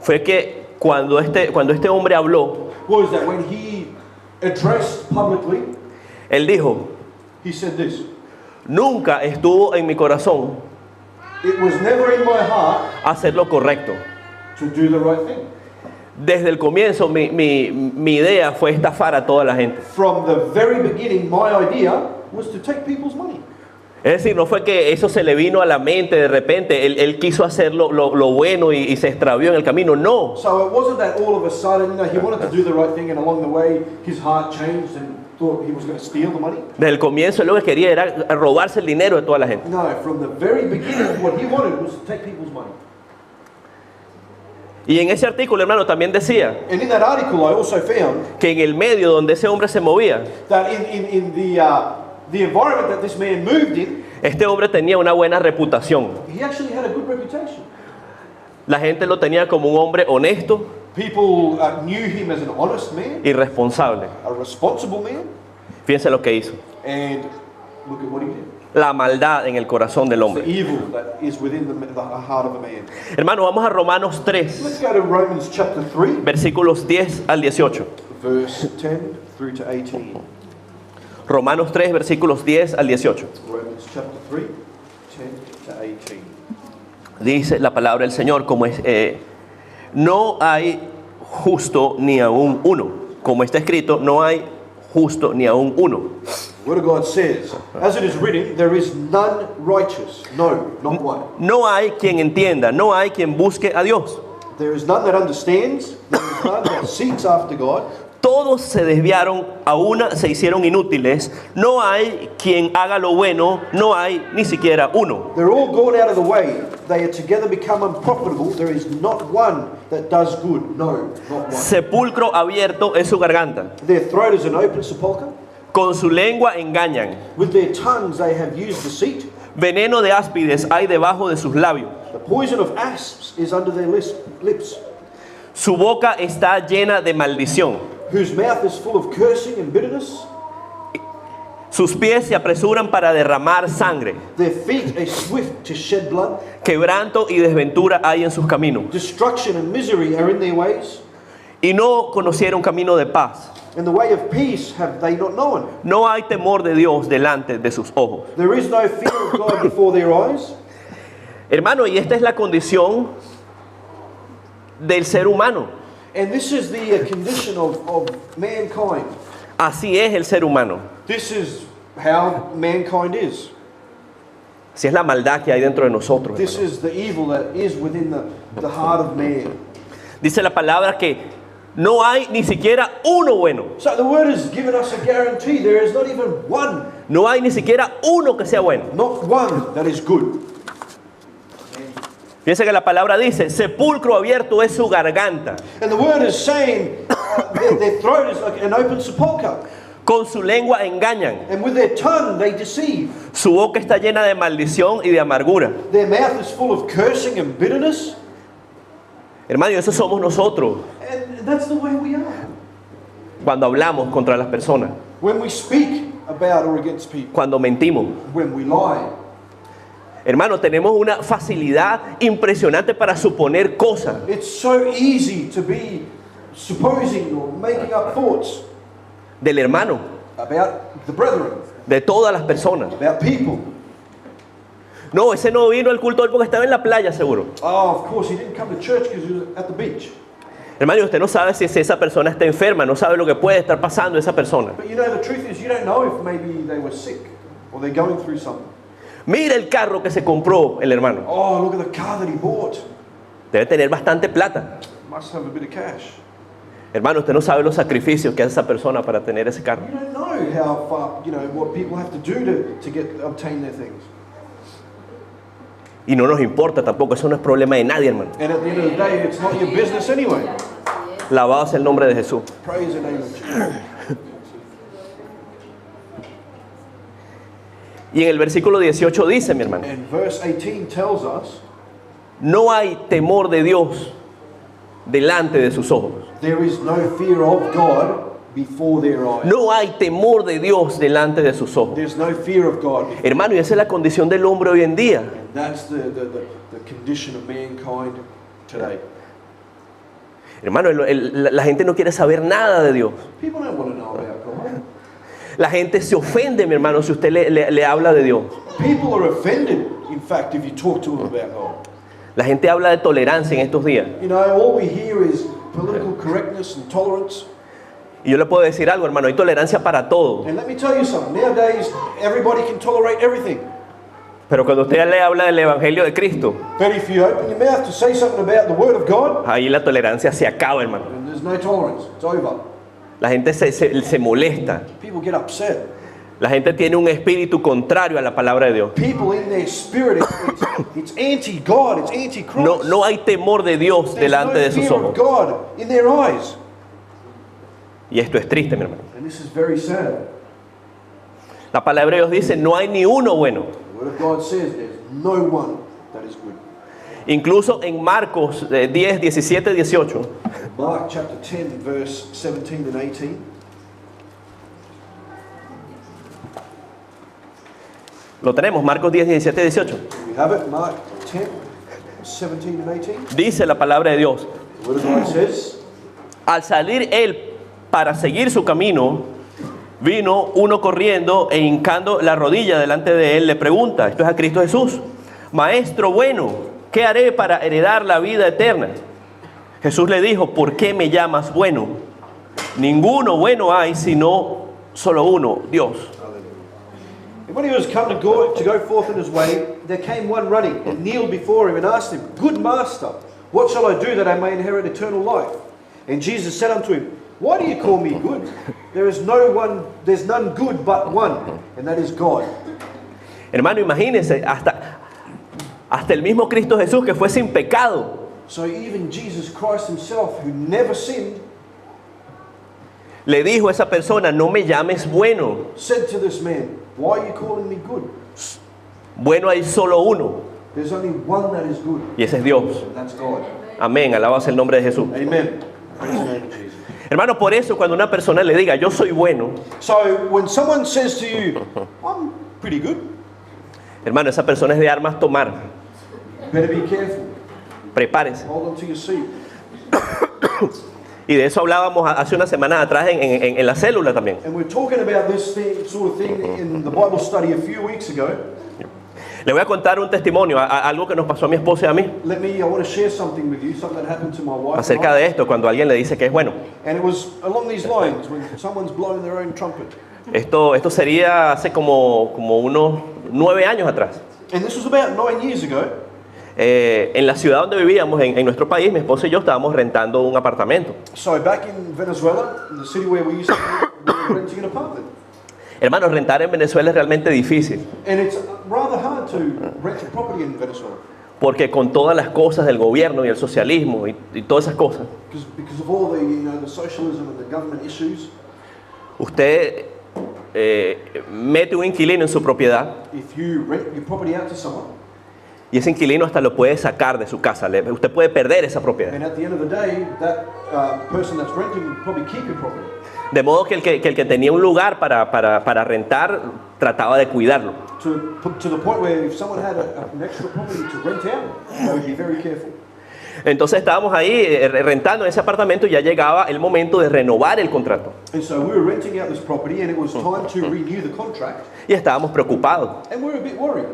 fue que cuando este hombre habló, was that when he addressed publicly, él dijo, he said this: nunca estuvo en mi corazón "It was never in my heart hacer lo correcto. to do the right thing. Desde el comienzo mi idea fue estafar a toda la gente. From the very beginning, my idea was to take people's money." Es decir, no fue que eso se le vino a la mente de repente, él quiso hacer lo bueno y se extravió en el camino, no. So it wasn't that all of a sudden, he wanted to do the right thing and along the way his heart changed and thought he was going to steal the money. Desde el comienzo él lo que quería era robarse el dinero de toda la gente. No, from the very beginning what he wanted was to take people's money. Y en ese artículo, hermano, también decía And in that article I also found que en el medio donde ese hombre se movía, that in the environment that this man moved in, este hombre tenía una buena reputación. he actually had a good reputation. La gente lo tenía como un hombre honesto People knew him as an honest man, y responsable. a responsible man, Fíjense lo que hizo. and look at what he did. La maldad en el corazón del The hombre. evil that is within the heart of a man. Hermano, vamos a Romanos 3, Let's go to Romans chapter 3, versículos 10 al 18. verse 10 through to 18. Romanos 3, versículos 10 al 18. Romans chapter 3, 10 to 18. Dice la palabra del Señor, como es, no hay justo ni aún uno. Como está escrito, no hay justo ni aún uno. The Word of God says, as it is written, there is none righteous. No, not one. No hay quien entienda, no hay quien busque a Dios. There is none that understands. There is none that seeks after God. Todos se desviaron, a una se hicieron inútiles. No hay quien haga lo bueno, no hay ni siquiera uno. They're all gone out of the way. They are together become unprofitable. There is not one that does good. No, not one. Sepulcro abierto es su garganta. Their throat is an open sepulchre. Con su lengua engañan. With their tongues they have used deceit. Veneno de áspides hay debajo de sus labios. The poison of asps is under their lips. Su boca está llena de maldición. Whose mouth is full of cursing and bitterness. Sus pies se apresuran para derramar sangre. Their feet are swift to shed blood. Quebranto y desventura hay en sus caminos. Destruction and misery are in their ways. Y no conocieron camino de paz. And the way of peace have they not known. No hay temor de Dios delante de sus ojos. There is no fear of God before their eyes. Hermano, y esta es la condición del ser humano. And this is the condition of mankind. Así es el ser humano. This is how mankind is. Así es la maldad que hay dentro de nosotros. This hermano. is the evil that is within the heart of man. Dice la palabra que no hay ni siquiera uno bueno. So the word has given us a guarantee. There is not even one, No hay ni siquiera uno que sea bueno. not one that is good. Fíjense que la palabra dice, sepulcro abierto es su garganta. And the word is saying their throat is like an open sepulchre. Con su lengua engañan. And with their tongue they deceive. Su boca está llena de maldición y de amargura. Their mouth is full of cursing and bitterness. Hermano, y eso somos nosotros And that's the way we are. cuando hablamos contra las personas, When we speak about or against people, cuando mentimos. when we lie. Hermano, tenemos una facilidad impresionante para suponer cosas. It's so easy to be supposing or making up thoughts Del hermano, about the brethren, de todas las personas. about people. No, ese no vino al culto hoy porque estaba en la playa, seguro. Oh, of course, he didn't come to church because he was at the beach. Hermano, usted no sabe si esa persona está enferma, no sabe lo que puede estar pasando esa persona. But you know, the truth is, you don't know if maybe they were sick or they're going through something. Mira el carro que se compró el hermano. Oh, look at the car that he bought. Debe tener bastante plata. Must have a bit of cash. Hermano, usted no sabe los sacrificios que hace esa persona para tener ese carro. You don't know how far, what people have to do to obtain their things. Y no nos importa tampoco, eso no es problema de nadie, hermano. And at the end of the day, it's not your business anyway. Alabado sea el nombre de Jesús. Praise the name of Jesus. Y en el versículo 18 dice, mi hermano, And verse 18 tells us, no hay temor de Dios delante de sus ojos. there is no fear of God before their eyes. No hay temor de Dios delante de sus ojos. There's no fear of God before. Hermano, y esa es la condición del hombre hoy en día. That's the condition of mankind today. Hermano, la gente no quiere saber nada de Dios. People don't want to know about God. La gente se ofende, mi hermano, si usted le habla de Dios. People are offended, in fact, if you talk to them about God. La gente habla de tolerancia en estos días. You know, all we hear is political correctness and tolerance. Y yo le puedo decir algo, hermano, hay tolerancia para todo. And let me tell you something. Nowadays, everybody can tolerate everything. Pero cuando usted le habla del Evangelio de Cristo, But if you open your mouth to say something about the Word of God, ahí la tolerancia se acaba, hermano. then there's no tolerance. It's over. La gente se molesta. People get upset. La gente tiene un espíritu contrario a la palabra de Dios. People in their spirit, it's anti-God, it's anti-Christ. No hay temor de Dios There's delante de no sus fear of ojos. God in their eyes. Y esto es triste, mi hermano. And this is very sad. La palabra de Dios dice, no hay ni uno bueno. The Word of God says there's no one that is good. Incluso en Marcos 10, 17, 18, Mark chapter 10, verse 17 and 18. lo tenemos, Marcos 10, 17, 18. We have it, Mark 10, 17 and 18. Dice la palabra de Dios, The Word of God says, al salir él para seguir su camino, vino uno corriendo e hincando la rodilla delante de él, le pregunta, esto es a Cristo Jesús, Maestro bueno, ¿qué haré para heredar la vida eterna? Jesús le dijo, ¿por qué me llamas bueno? Ninguno bueno hay, sino solo uno, Dios. And when he was come to go forth in his way, there came one running and kneeled before him and asked him, Good master, what shall I do that I may inherit eternal life? And Jesus said unto him, Why do you call me good? There's none good but one, and that is God. Hermano, imagínense, hasta el mismo Cristo Jesús que fue sin pecado, So even Jesus Christ himself, who never sinned, le dijo a esa persona, no me llames bueno. said to this man, Why are you calling me good? Bueno hay solo uno, There's only one that is good, y ese es Dios. and that's God. Amén, alabado sea el nombre de Jesús. Amen. Praise the name of Jesus. Hermano, por eso cuando una persona le diga, yo soy bueno, So when someone says to you, I'm pretty good, hermano, esa persona es de armas tomar. better be careful. Prepárese. Hold on to your seat. Y de eso hablábamos hace unas semanas atrás en la célula también. And we're talking about this sort of thing in the Bible study a few weeks ago. Le voy a contar un testimonio, algo que nos pasó a mi esposa y a mí, I want to share something with you, something that happened to my wife. acerca de esto, cuando alguien le dice que es bueno. And it was along these lines, when someone's blowing their own trumpet. Esto sería hace como unos 9 años atrás. And this was about 9 years ago. En la ciudad donde vivíamos, en nuestro país, mi esposa y yo estábamos rentando un apartamento. So back in Venezuela, in the city where we used to live, we were renting an apartment. Hermanos, rentar en Venezuela es realmente difícil, And it's rather hard to rent a property in Venezuela. porque con todas las cosas del gobierno y el socialismo y todas esas cosas, Because of all the, the socialism and the government issues, usted mete un inquilino en su propiedad if you rent your property out to someone, y ese inquilino hasta lo puede sacar de su casa. Usted puede perder esa propiedad. and at the end of the day, that person that's renting will probably keep your property. De modo que el que tenía un lugar para rentar trataba de cuidarlo. To the point where if someone had an extra property to rent out, they would be very careful. Entonces estábamos ahí rentando ese apartamento y ya llegaba el momento de renovar el contrato. And so we were renting out this property, and it was time to renew the contract, Y estábamos preocupados. and we were a bit worried.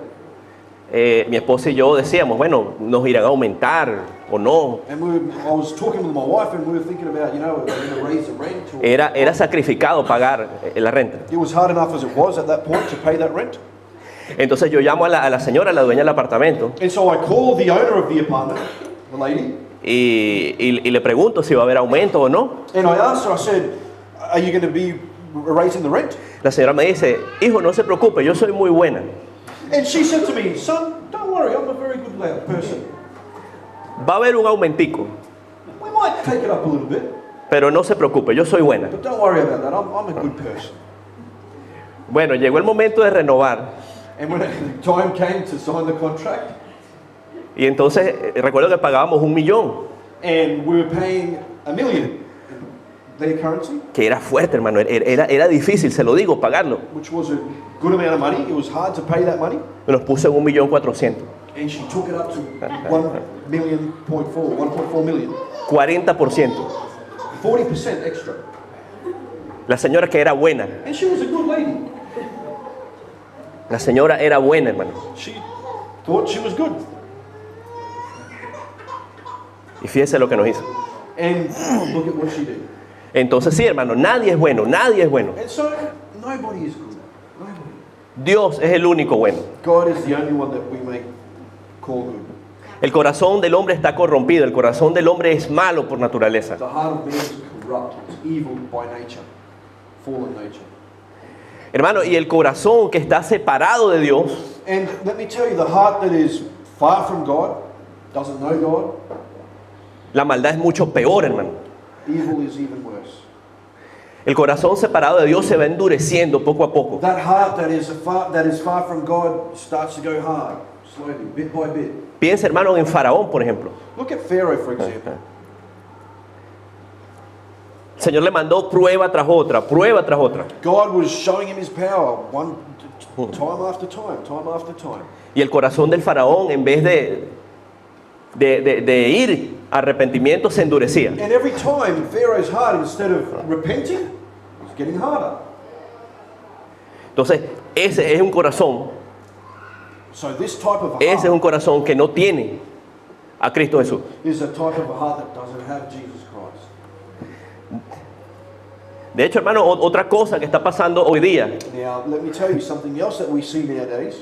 Mi esposa y yo decíamos, bueno, nos irán a aumentar o no. And I was talking with my wife, and we were thinking about, are they going to raise the rent? Or, Era sacrificado pagar la renta. it was hard enough as it was at that point to pay that rent. Entonces yo llamo a la señora, la dueña del apartamento, And so I called the owner of the apartment, the lady, y le pregunto si va a haber aumento o no. and I asked her, I said, are you going to be raising the rent? La señora me dice, hijo, no se preocupe, yo soy muy buena. And she said to me, son, don't worry, I'm a very good person. Va a haber un aumentico, We might take it up a little bit, pero no se preocupe, yo soy buena. but don't worry about that, I'm a good person. Bueno, llegó el momento de renovar. And when the time came to sign the contract, Y entonces recuerdo que pagábamos 1 millón, and we were paying $1 million in their currency, que era fuerte, hermano, era difícil, se lo digo, pagarlo. which was a good amount of money. It was hard to pay that money. Nos puso en 1.400.000, And she took it up to 1.4 million. 40%. 40% extra. La señora que era buena, And she was a good lady. la señora era buena, hermano. She thought she was good. Y fíjese lo que nos hizo. And look at what she did. Entonces sí, hermano, nadie es bueno, nadie es bueno. And so, nobody is good. Nobody. Dios es el único bueno. God is the only one that we may call good. El corazón del hombre está corrompido, el corazón del hombre es malo por naturaleza. The heart of man is corrupt, it's evil by nature, fallen nature. Hermano, y el corazón que está separado de Dios, And let me tell you, the heart that is far from God, doesn't know God, la maldad es mucho peor, hermano. evil is even worse. El corazón separado de Dios se va endureciendo poco a poco. That heart that is far from God starts to go hard, slowly, bit by bit. Piensa, hermano, en Faraón, por ejemplo. Look at Pharaoh, for example. El Señor le mandó prueba tras otra, prueba tras otra. God was showing him his power, time after time, time after time. Y el corazón del Faraón, en vez de ir a arrepentimiento, se endurecía. And every time Pharaoh's heart, instead of repenting, was getting harder. Entonces, ese es un corazón, So this type of a ese es un heart corazón que no tiene a Cristo Jesús. is a type of a heart that doesn't have Jesus Christ. De hecho, hermano, otra cosa que está pasando hoy día, Now, let me tell you something else that we see nowadays.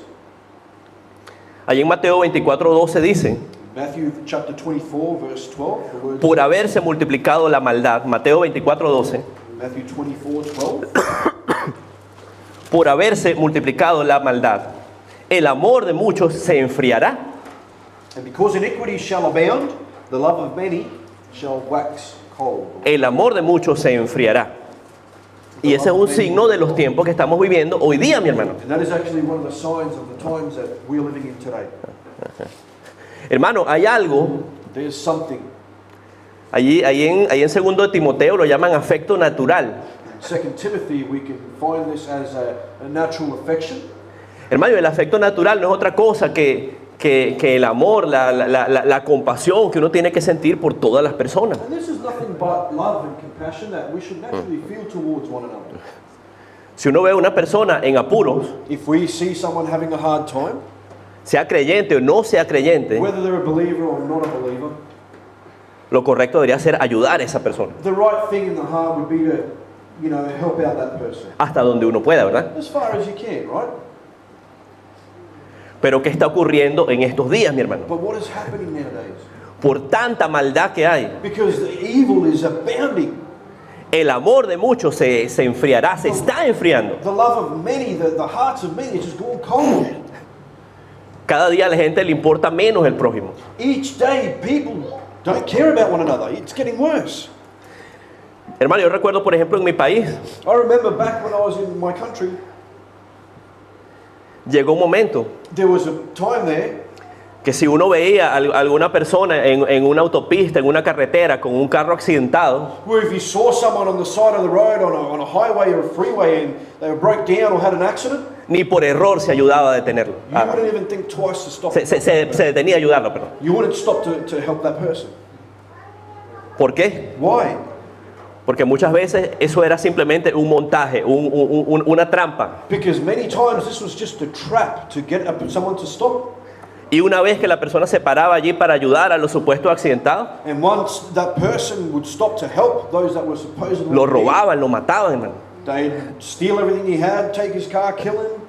allí en Mateo 24:12 dice, Matthew chapter 24, verse 12. The words, por haberse multiplicado la maldad, Mateo 24:12, Matthew 24, 12. por haberse multiplicado la maldad, el amor de muchos se enfriará. And because iniquity shall abound, the love of many shall wax cold. El amor de muchos se enfriará. Y ese es un signo de los tiempos que estamos viviendo hoy día, mi hermano. And that is actually one of the signs of the times that we're living in today. Hermano, hay algo, There's something. allí en 2 de Timoteo lo llaman afecto natural. In 2 Timothy, we can find this as a natural affection. Hermano, el afecto natural no es otra cosa que el amor, la compasión que uno tiene que sentir por todas las personas. And this is nothing but love and compassion that we should naturally feel towards one another. Si uno ve a una persona en apuros, If we see someone having a hard time, sea creyente o no sea creyente, whether they're a believer or not a believer, lo correcto debería ser ayudar a esa persona, the right thing in the heart would be to, help out that person. hasta donde uno pueda, ¿verdad? As far as you can, right? Pero ¿qué está ocurriendo en estos días, mi hermano? But what is happening nowadays? Por tanta maldad que hay, Because the evil is abounding. el amor de muchos se enfriará, se está enfriando. The love of many, the hearts of many, it's just gone cold. Cada día a la gente le importa menos el prójimo. Each day, people don't care about one another. It's getting worse. Hermano, yo recuerdo, por ejemplo, en mi país, I remember back when I was in my country, llegó un momento there was a time there que si uno veía a alguna persona en una autopista, en una carretera, con un carro accidentado, where if you saw someone on the side of the road on a highway or a freeway and they broke down or had an accident, ni por error se ayudaba a detenerlo. you wouldn't even think twice to stop. Se detenía a ayudarlo, perdón. You wouldn't stop to help that person. ¿Por qué? Why? Porque muchas veces eso era simplemente un montaje, una trampa. Because many times this was just a trap to get someone to stop. Y una vez que la persona se paraba allí para ayudar a los supuestos accidentados, And once that person would stop to help those that were supposedly lo dead, robaban, lo mataban, hermano. they'd steal everything he had, take his car, kill him.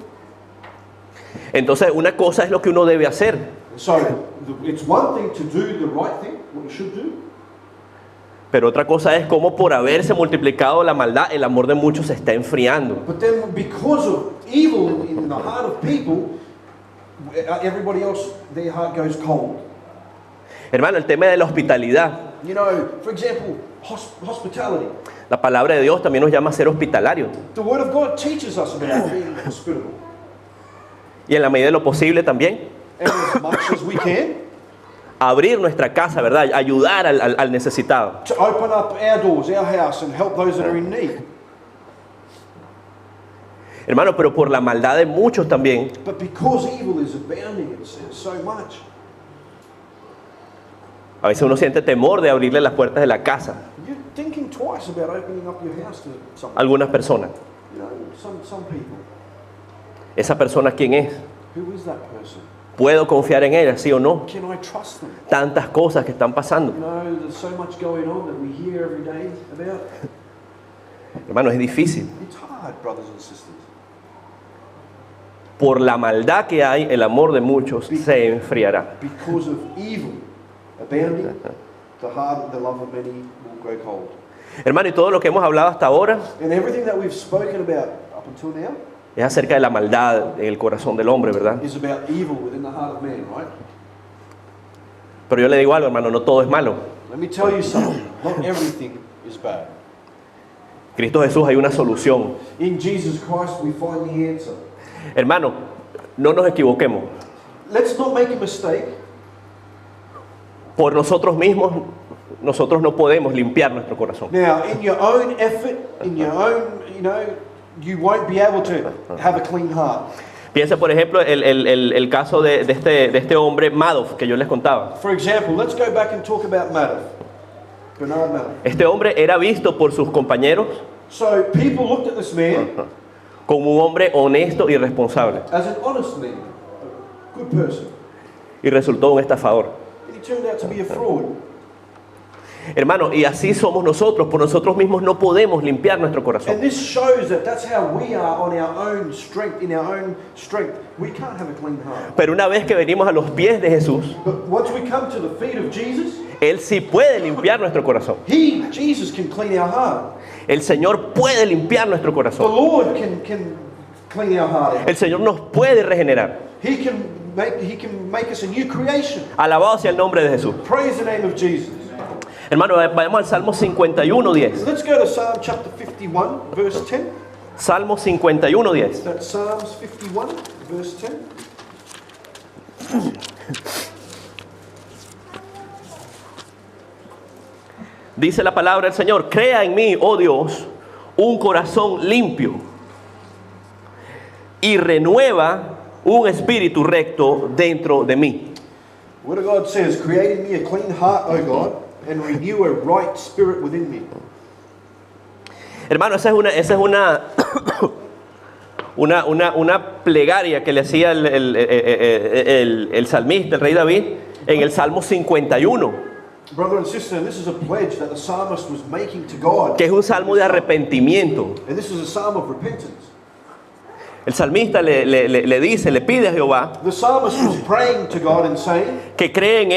Entonces, una cosa es lo que uno debe hacer, So it's one thing to do the right thing, what you should do. pero otra cosa es cómo por haberse multiplicado la maldad, el amor de muchos se está enfriando. But then because of evil in the heart of people, everybody else, their heart goes cold. Hermano, el tema de la hospitalidad. You know, for example, hospitality. La palabra de Dios también nos llama a ser hospitalarios. The Word of God teaches us about being hospitable. Y en la medida de lo posible también, And as much as we can, abrir nuestra casa, ¿verdad? Ayudar al necesitado. to open up our doors, our house, and help those that are in need. Hermano, pero por la maldad de muchos también, But because evil is abounding, it says so much. a veces uno siente temor de abrirle las puertas de la casa You're thinking twice about opening up your house to a someone. algunas personas. You know, some people. ¿Esa persona quién es? Who is that person? ¿Puedo confiar en ella, sí o no? Can I trust them? Tantas cosas que están pasando. You know, there's so much going on that we hear every day about. Hermano, es difícil. It's hard, brothers and sisters. por la maldad que hay, el amor de muchos se enfriará. Because of evil abounding, the love of many will grow cold. Hermano, y todo lo que hemos hablado hasta ahora And everything that we've spoken about up until now es acerca de la maldad en el corazón del hombre, ¿verdad? is about evil within the heart of man, right? Pero yo le digo algo, hermano, no todo es malo. Let me tell you something. Not everything is bad. Cristo Jesús hay una solución. In Jesus Christ we find the answer. Hermano, no nos equivoquemos. Let's not make a mistake. Por nosotros mismos, nosotros no podemos limpiar nuestro corazón. Now, in your own effort, in your own, you won't be able to have a clean heart. Piensa, por ejemplo, el caso de este hombre Madoff que yo les contaba. For example, let's go back and talk about Madoff. Bernard Madoff. Este hombre era visto por sus compañeros So people looked at this man como un hombre honesto y responsable. as an honest man, a good person. Y resultó un estafador. And he turned out to be a fraud. Hermano, y así somos nosotros. Por nosotros mismos no podemos limpiar nuestro corazón. And this shows that that's how we are on our own strength, in our own strength. We can't have a clean heart. Pero una vez que venimos a los pies de Jesús, But once we come to the feet of Jesus, Él sí puede limpiar nuestro corazón. Jesus can clean our heart. El Señor puede limpiar nuestro The corazón. Lord can clean our heart. El Señor nos puede regenerar. He can make us a new creation. Alabado sea el nombre de Jesús. Praise the name of Jesus. Hermano, vayamos al Salmo 51:10. Let's go to Psalm chapter 51, verse 10. Salmo 51:10. That's Psalms 51, verse 10. Dice la palabra del Señor: crea en mí, oh Dios, un corazón limpio y renueva un espíritu recto dentro de mí. The Word of God says, create in me a clean heart, O God, and renew a right spirit within me. Hermano, esa es una plegaria que le hacía el salmista, el rey David, en el Salmo 51. Brother and sister, and this is a pledge that the psalmist was making to God. Que es un salmo de arrepentimiento. And this is a psalm of repentance. El salmista le pide a Jehová The psalmist was praying to God and saying, que cree en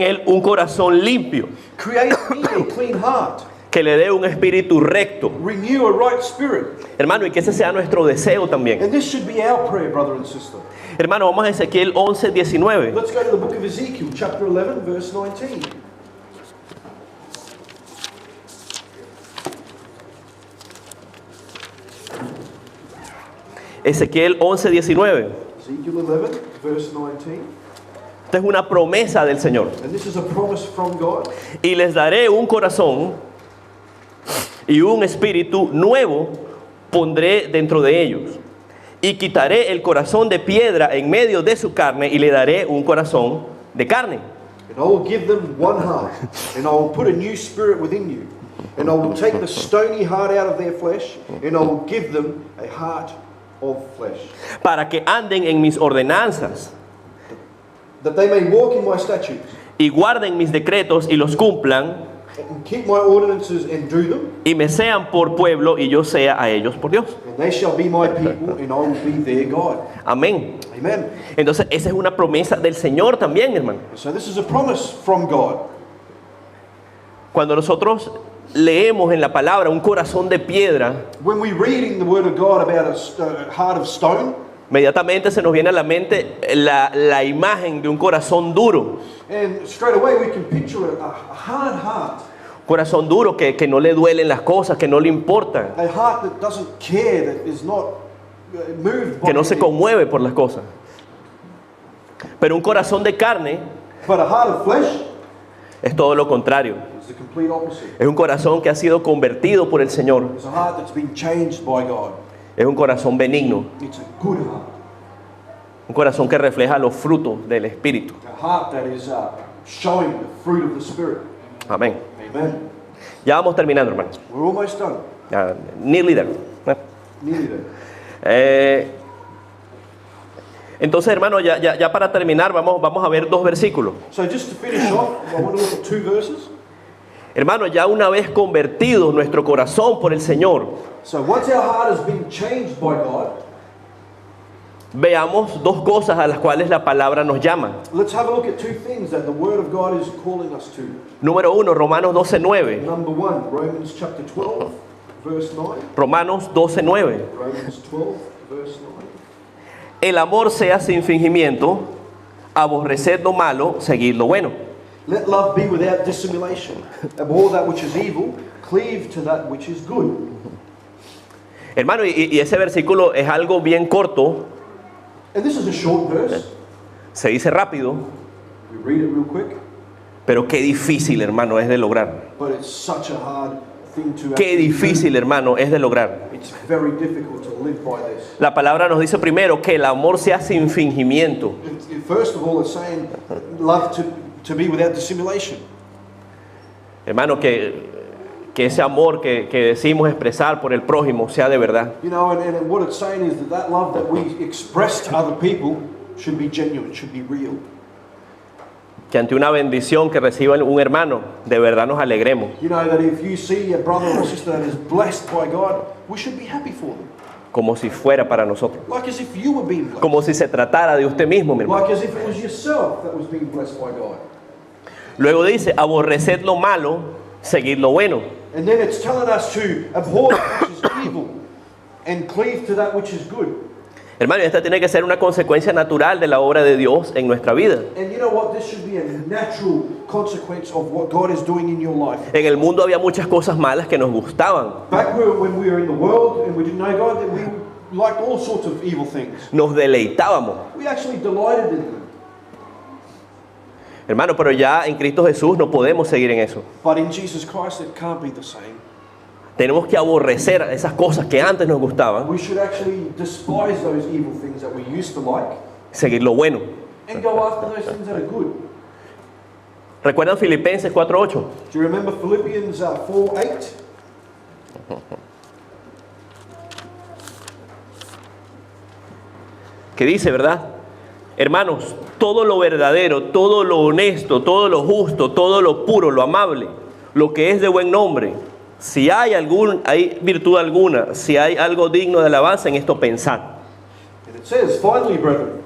él un corazón limpio, create in me a clean heart, que le dé un espíritu recto. renew a right spirit. Hermano, y que ese sea nuestro deseo también. And this should be our prayer, brother and sister. Hermano, vamos a Ezequiel 11:19. Let's go to the book of Ezekiel, chapter 11, verse 19. Ezequiel 11:19. Ezekiel 11, verse 19. Esta es una promesa del Señor. And this is a promise from God. Y les daré un corazón y un espíritu nuevo pondré dentro de ellos. Y quitaré el corazón de piedra en medio de su carne y le daré un corazón de carne. And I will give them one heart, and I will put a new spirit within you. And I will take the stony heart out of their flesh, and I will give them a heart of flesh. Para que anden en mis ordenanzas That they may walk in my statutes, y guarden mis decretos y los cumplan, and keep my ordinances and do them. y me sean por pueblo y yo sea a ellos por Dios. And they shall be my people, and I will be their God. Amén. Amen. Entonces esa es una promesa del Señor también, hermano. So this is a promise from God. Cuando nosotros leemos en la palabra un corazón de piedra, When we read in the Word of God about a heart of stone, inmediatamente se nos viene a la mente la imagen de un corazón duro. and straight away we can picture a hard heart. Corazón duro que no le duelen las cosas, que no le importan, A heart that doesn't care, that is not moved by que no se anything. conmueve por las cosas. Pero un corazón de carne But a heart of flesh es todo lo contrario. is the complete opposite. Es un corazón que ha sido convertido por el Señor. It's a heart that's been changed by God. Es un corazón benigno. It's a good heart. Un corazón que refleja los frutos del Espíritu. A heart that is showing the fruit of the Spirit. Amén. Amen. Ya vamos terminando, hermanos. We're almost done. Ya, nearly there. Nearly there. Entonces, hermano, ya para terminar, vamos a ver dos versículos. So just to finish off, I want to look at 2 verses. Hermano, ya una vez convertido nuestro corazón por el Señor, So once our heart has been changed by God, veamos dos cosas a las cuales la palabra nos llama. Let's have a look at two things that the Word of God is calling us to. Número 1, Romanos 12:9. Number one, Romans chapter 12, verse 9. Romanos 12:9. Romans 12, verse 9. El amor sea sin fingimiento, aborreced lo malo, seguid lo bueno. Let love be without dissimulation. Abhor that which is evil, cleave to that which is good. Hermano, y ese versículo es algo bien corto, And this is a short verse. se dice rápido, We read it real quick, pero qué difícil, hermano, es de lograr. but it's such a hard thing to Qué actually difícil, hermano, es de lograr. do. It's very difficult to live by this. La palabra nos dice primero que el amor sea sin fingimiento. First of all, it's saying love to be without dissimulation. Hermano, que ese amor que decimos expresar por el prójimo sea de verdad. You know, and what it's saying is that love that we express to other people should be genuine, should be real. Que ante una bendición que reciba un hermano, de verdad nos alegremos. You know, that if you see a brother or sister that is blessed by God, we should be happy for them. Como si fuera para nosotros. Like as if you were being blessed. Como si se tratara de usted mismo, mi hermano. Like as if it was yourself that was being blessed by God. Luego dice, aborreced lo malo, seguid lo bueno. And then it's telling us to abhor that which is evil and cleave to that which is good. Hermano, y esta tiene que ser una consecuencia natural de la obra de Dios en nuestra vida. And you know what? This should be a natural consequence of what God is doing in your life. En el mundo había muchas cosas malas que nos gustaban. Back when we were in the world and we didn't know God, we liked all sorts of evil things. Nos deleitábamos. We actually delighted in them. Hermano, pero ya en Cristo Jesús no podemos seguir en eso. But in Jesus Christ, it can't be the same. Tenemos que aborrecer esas cosas que antes nos gustaban, We should actually despise those evil things that we used to like seguir lo bueno. and go after those things that are good. ¿Recuerdan Filipenses 4:8? Do you remember Philippians 4:8? Que dice, ¿verdad? Hermanos, todo lo verdadero, todo lo honesto, todo lo justo, todo lo puro, lo amable, lo que es de buen nombre, si hay virtud alguna, si hay algo digno de alabanza, en esto pensad. And it says, finally, brethren,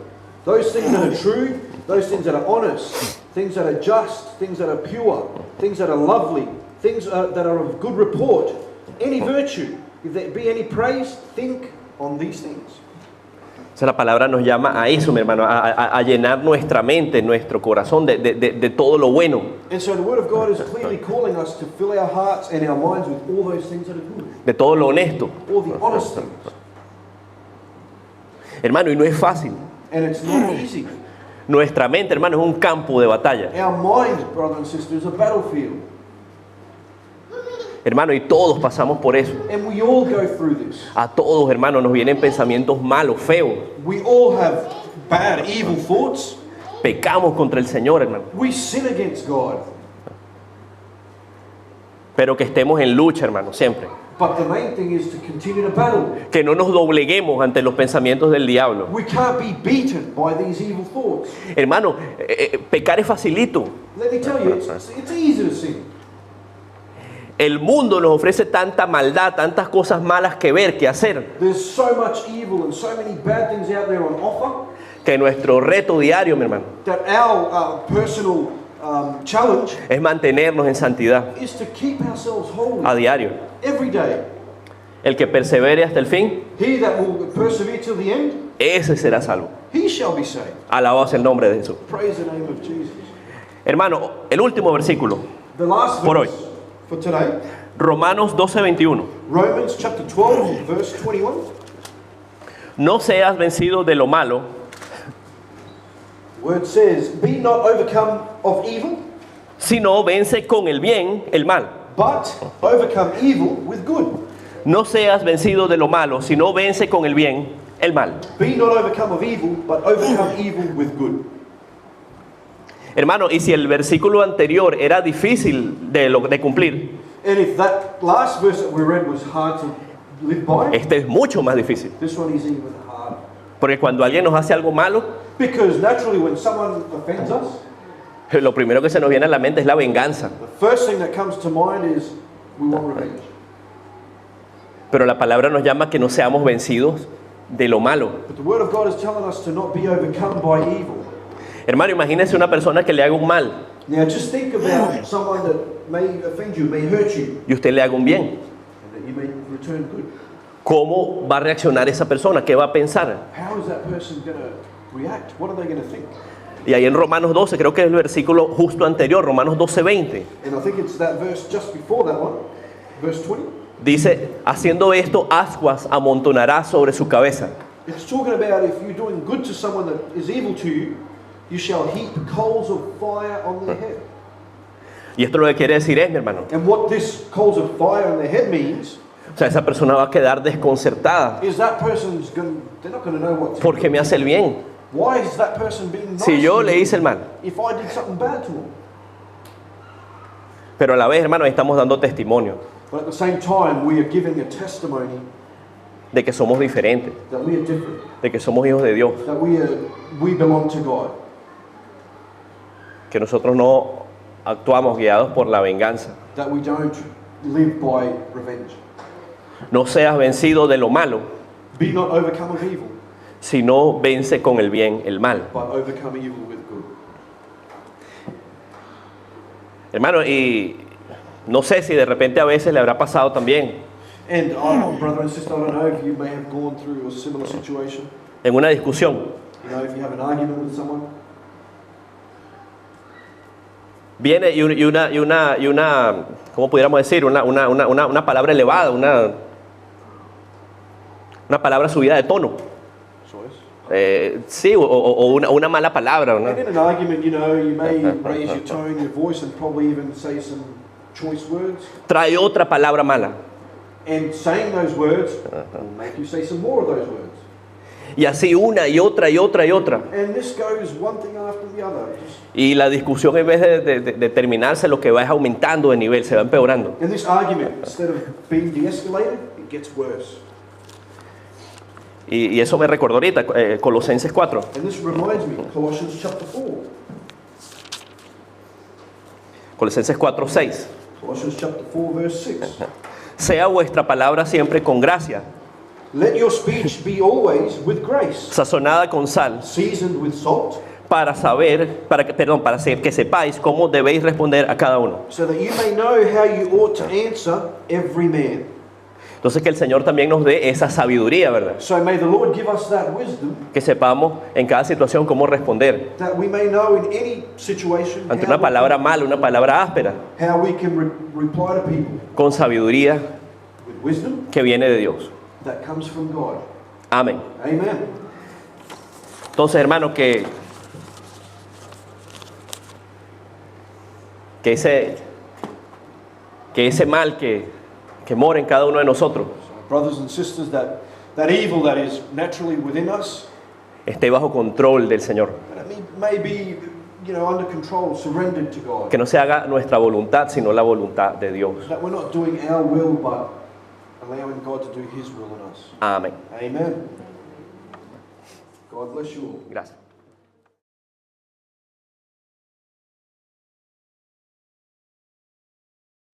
those things that are true, those things that are honest, things that are just, things that are pure, things that are lovely, things that are of good report, any virtue, if there be any praise, think on these things. O sea, la palabra nos llama a eso, mi hermano, a llenar nuestra mente, nuestro corazón de todo lo bueno. And so the Word of God is clearly calling us to fill our hearts and our minds with all those things that are good, De todo lo honesto. all the honest things. Hermano, y no es fácil. And it's not easy. Nuestra mente, hermano, es un campo de batalla. Our mind, brothers and sisters, is a battlefield. Hermano, y todos pasamos por eso. And we all go through this. A todos, hermano, nos vienen pensamientos malos, feos. We all have bad, evil thoughts. Pecamos contra el Señor, hermano. We sin against God. Pero que estemos en lucha, hermano, siempre. But the main thing is to continue to battle. Que no nos dobleguemos ante los pensamientos del diablo. We can't be beaten by these evil thoughts. Hermano, pecar es facilito. Let me tell you, it's easy to sin. El mundo nos ofrece tanta maldad, tantas cosas malas que ver, que hacer, There's so much evil and so many bad things out there on offer que nuestro reto diario, mi hermano, that our personal challenge es mantenernos en santidad is to keep ourselves holy a diario. every day. El que persevere hasta el fin, He that will persevere till the end, ese será salvo. he shall be saved. Alabado sea el nombre de Jesús. Praise the name of Jesus. Hermano, el último versículo, The last Por verse hoy. for today, Romanos 12:21. Romans chapter 12, verse 21. No seas vencido de lo malo, The word says, be not overcome of evil, sino vence con el bien el mal. but overcome evil with good. No seas vencido de lo malo, sino vence con el bien el mal. Be not overcome of evil, but overcome evil with good. Hermano, y si el versículo anterior era difícil de cumplir, And if that last verse that we read was hard to live by, este es mucho más difícil. this one is even harder. Porque cuando alguien nos hace algo malo, Because naturally when someone offends us, lo primero que se nos viene a la mente es la venganza. the first thing that comes to mind is we want revenge. Pero la palabra nos llama a que no seamos vencidos, de lo malo. But the Word of God is telling us to not be overcome by evil. Hermano, imagínese una persona que le haga un mal Now just think about someone that may offend you, may hurt you, y usted le haga un bien. and that you may return good. ¿Cómo va a reaccionar esa persona? ¿Qué va a pensar? How is that person going to react? What are they going to think? Y ahí en Romanos 12, creo que es el versículo justo anterior, Romanos 12:20, And I think it's that verse just before that one, verse 20. dice, haciendo esto, ascuas amontonará sobre su cabeza. It's talking about if you're doing good to someone that is evil to you, you shall heap coals of fire on their head. Y esto lo que quiere decir es, mi hermano, And what this coals of fire on their head means o sea, esa persona va a quedar desconcertada. is that person's going, they're not going to know what to ¿Por do. qué me hace el bien? Why is that person being nice Si yo to le me hice el mal. if I did something bad to them? Pero a la vez, hermano, ahí estamos dando testimonio But at the same time, we are giving a testimony de que somos diferentes, that we are different, de que somos hijos de Dios, that we belong to God, que nosotros no actuamos guiados por la venganza. that we don't live by revenge. No seas vencido de lo malo, Be not overcome of evil, sino vence con el bien el mal. but overcome evil with good. Hermano, y no sé si de repente a veces le habrá pasado también And brother and sister, I don't know if you may have gone through a similar situation. en una discusión. You know, if you have an argument with someone, Viene y una, ¿cómo pudiéramos decir? Una palabra elevada, una palabra subida de tono. so yes. Sí, o una mala palabra. ¿no? And in an argument, you know, you may raise your tone, your voice, and probably even say some choice words. Trae otra palabra mala. And saying those words will make you say some more of those words. Y así una y otra y otra y otra. And this goes one thing after the other. Y la discusión en vez de terminarse, lo que va es aumentando de nivel, se va empeorando. And this argument, instead of being de-escalated, it gets worse. Y eso me recordó ahorita, Colosenses 4. And this reminds me, Colossians chapter 4. Colosenses 4:6. Colossians chapter 4, verse 6. Sea vuestra palabra siempre con gracia, Let your speech be always with grace, sazonada con sal, seasoned with salt, para que sepáis cómo debéis responder a cada uno. so that you may know how you ought to answer every man. Entonces que el Señor también nos dé esa sabiduría, ¿verdad? So may the Lord give us that wisdom, Que sepamos en cada situación cómo responder that we may know in any situation ante una palabra mala, una palabra áspera, how we can reply to people con sabiduría with wisdom que viene de Dios. that comes from God. Amén. Amen. Entonces, hermano, que ese mal que mora en cada uno de nosotros Brothers and sisters, that evil that is naturally within us, esté bajo control del Señor. that it may be, you know, under control, surrendered to God. Que no se haga nuestra voluntad, sino la voluntad de Dios. That we're not doing our will, but allowing God to do His will in us. Amén. Amen. God bless you all. Gracias.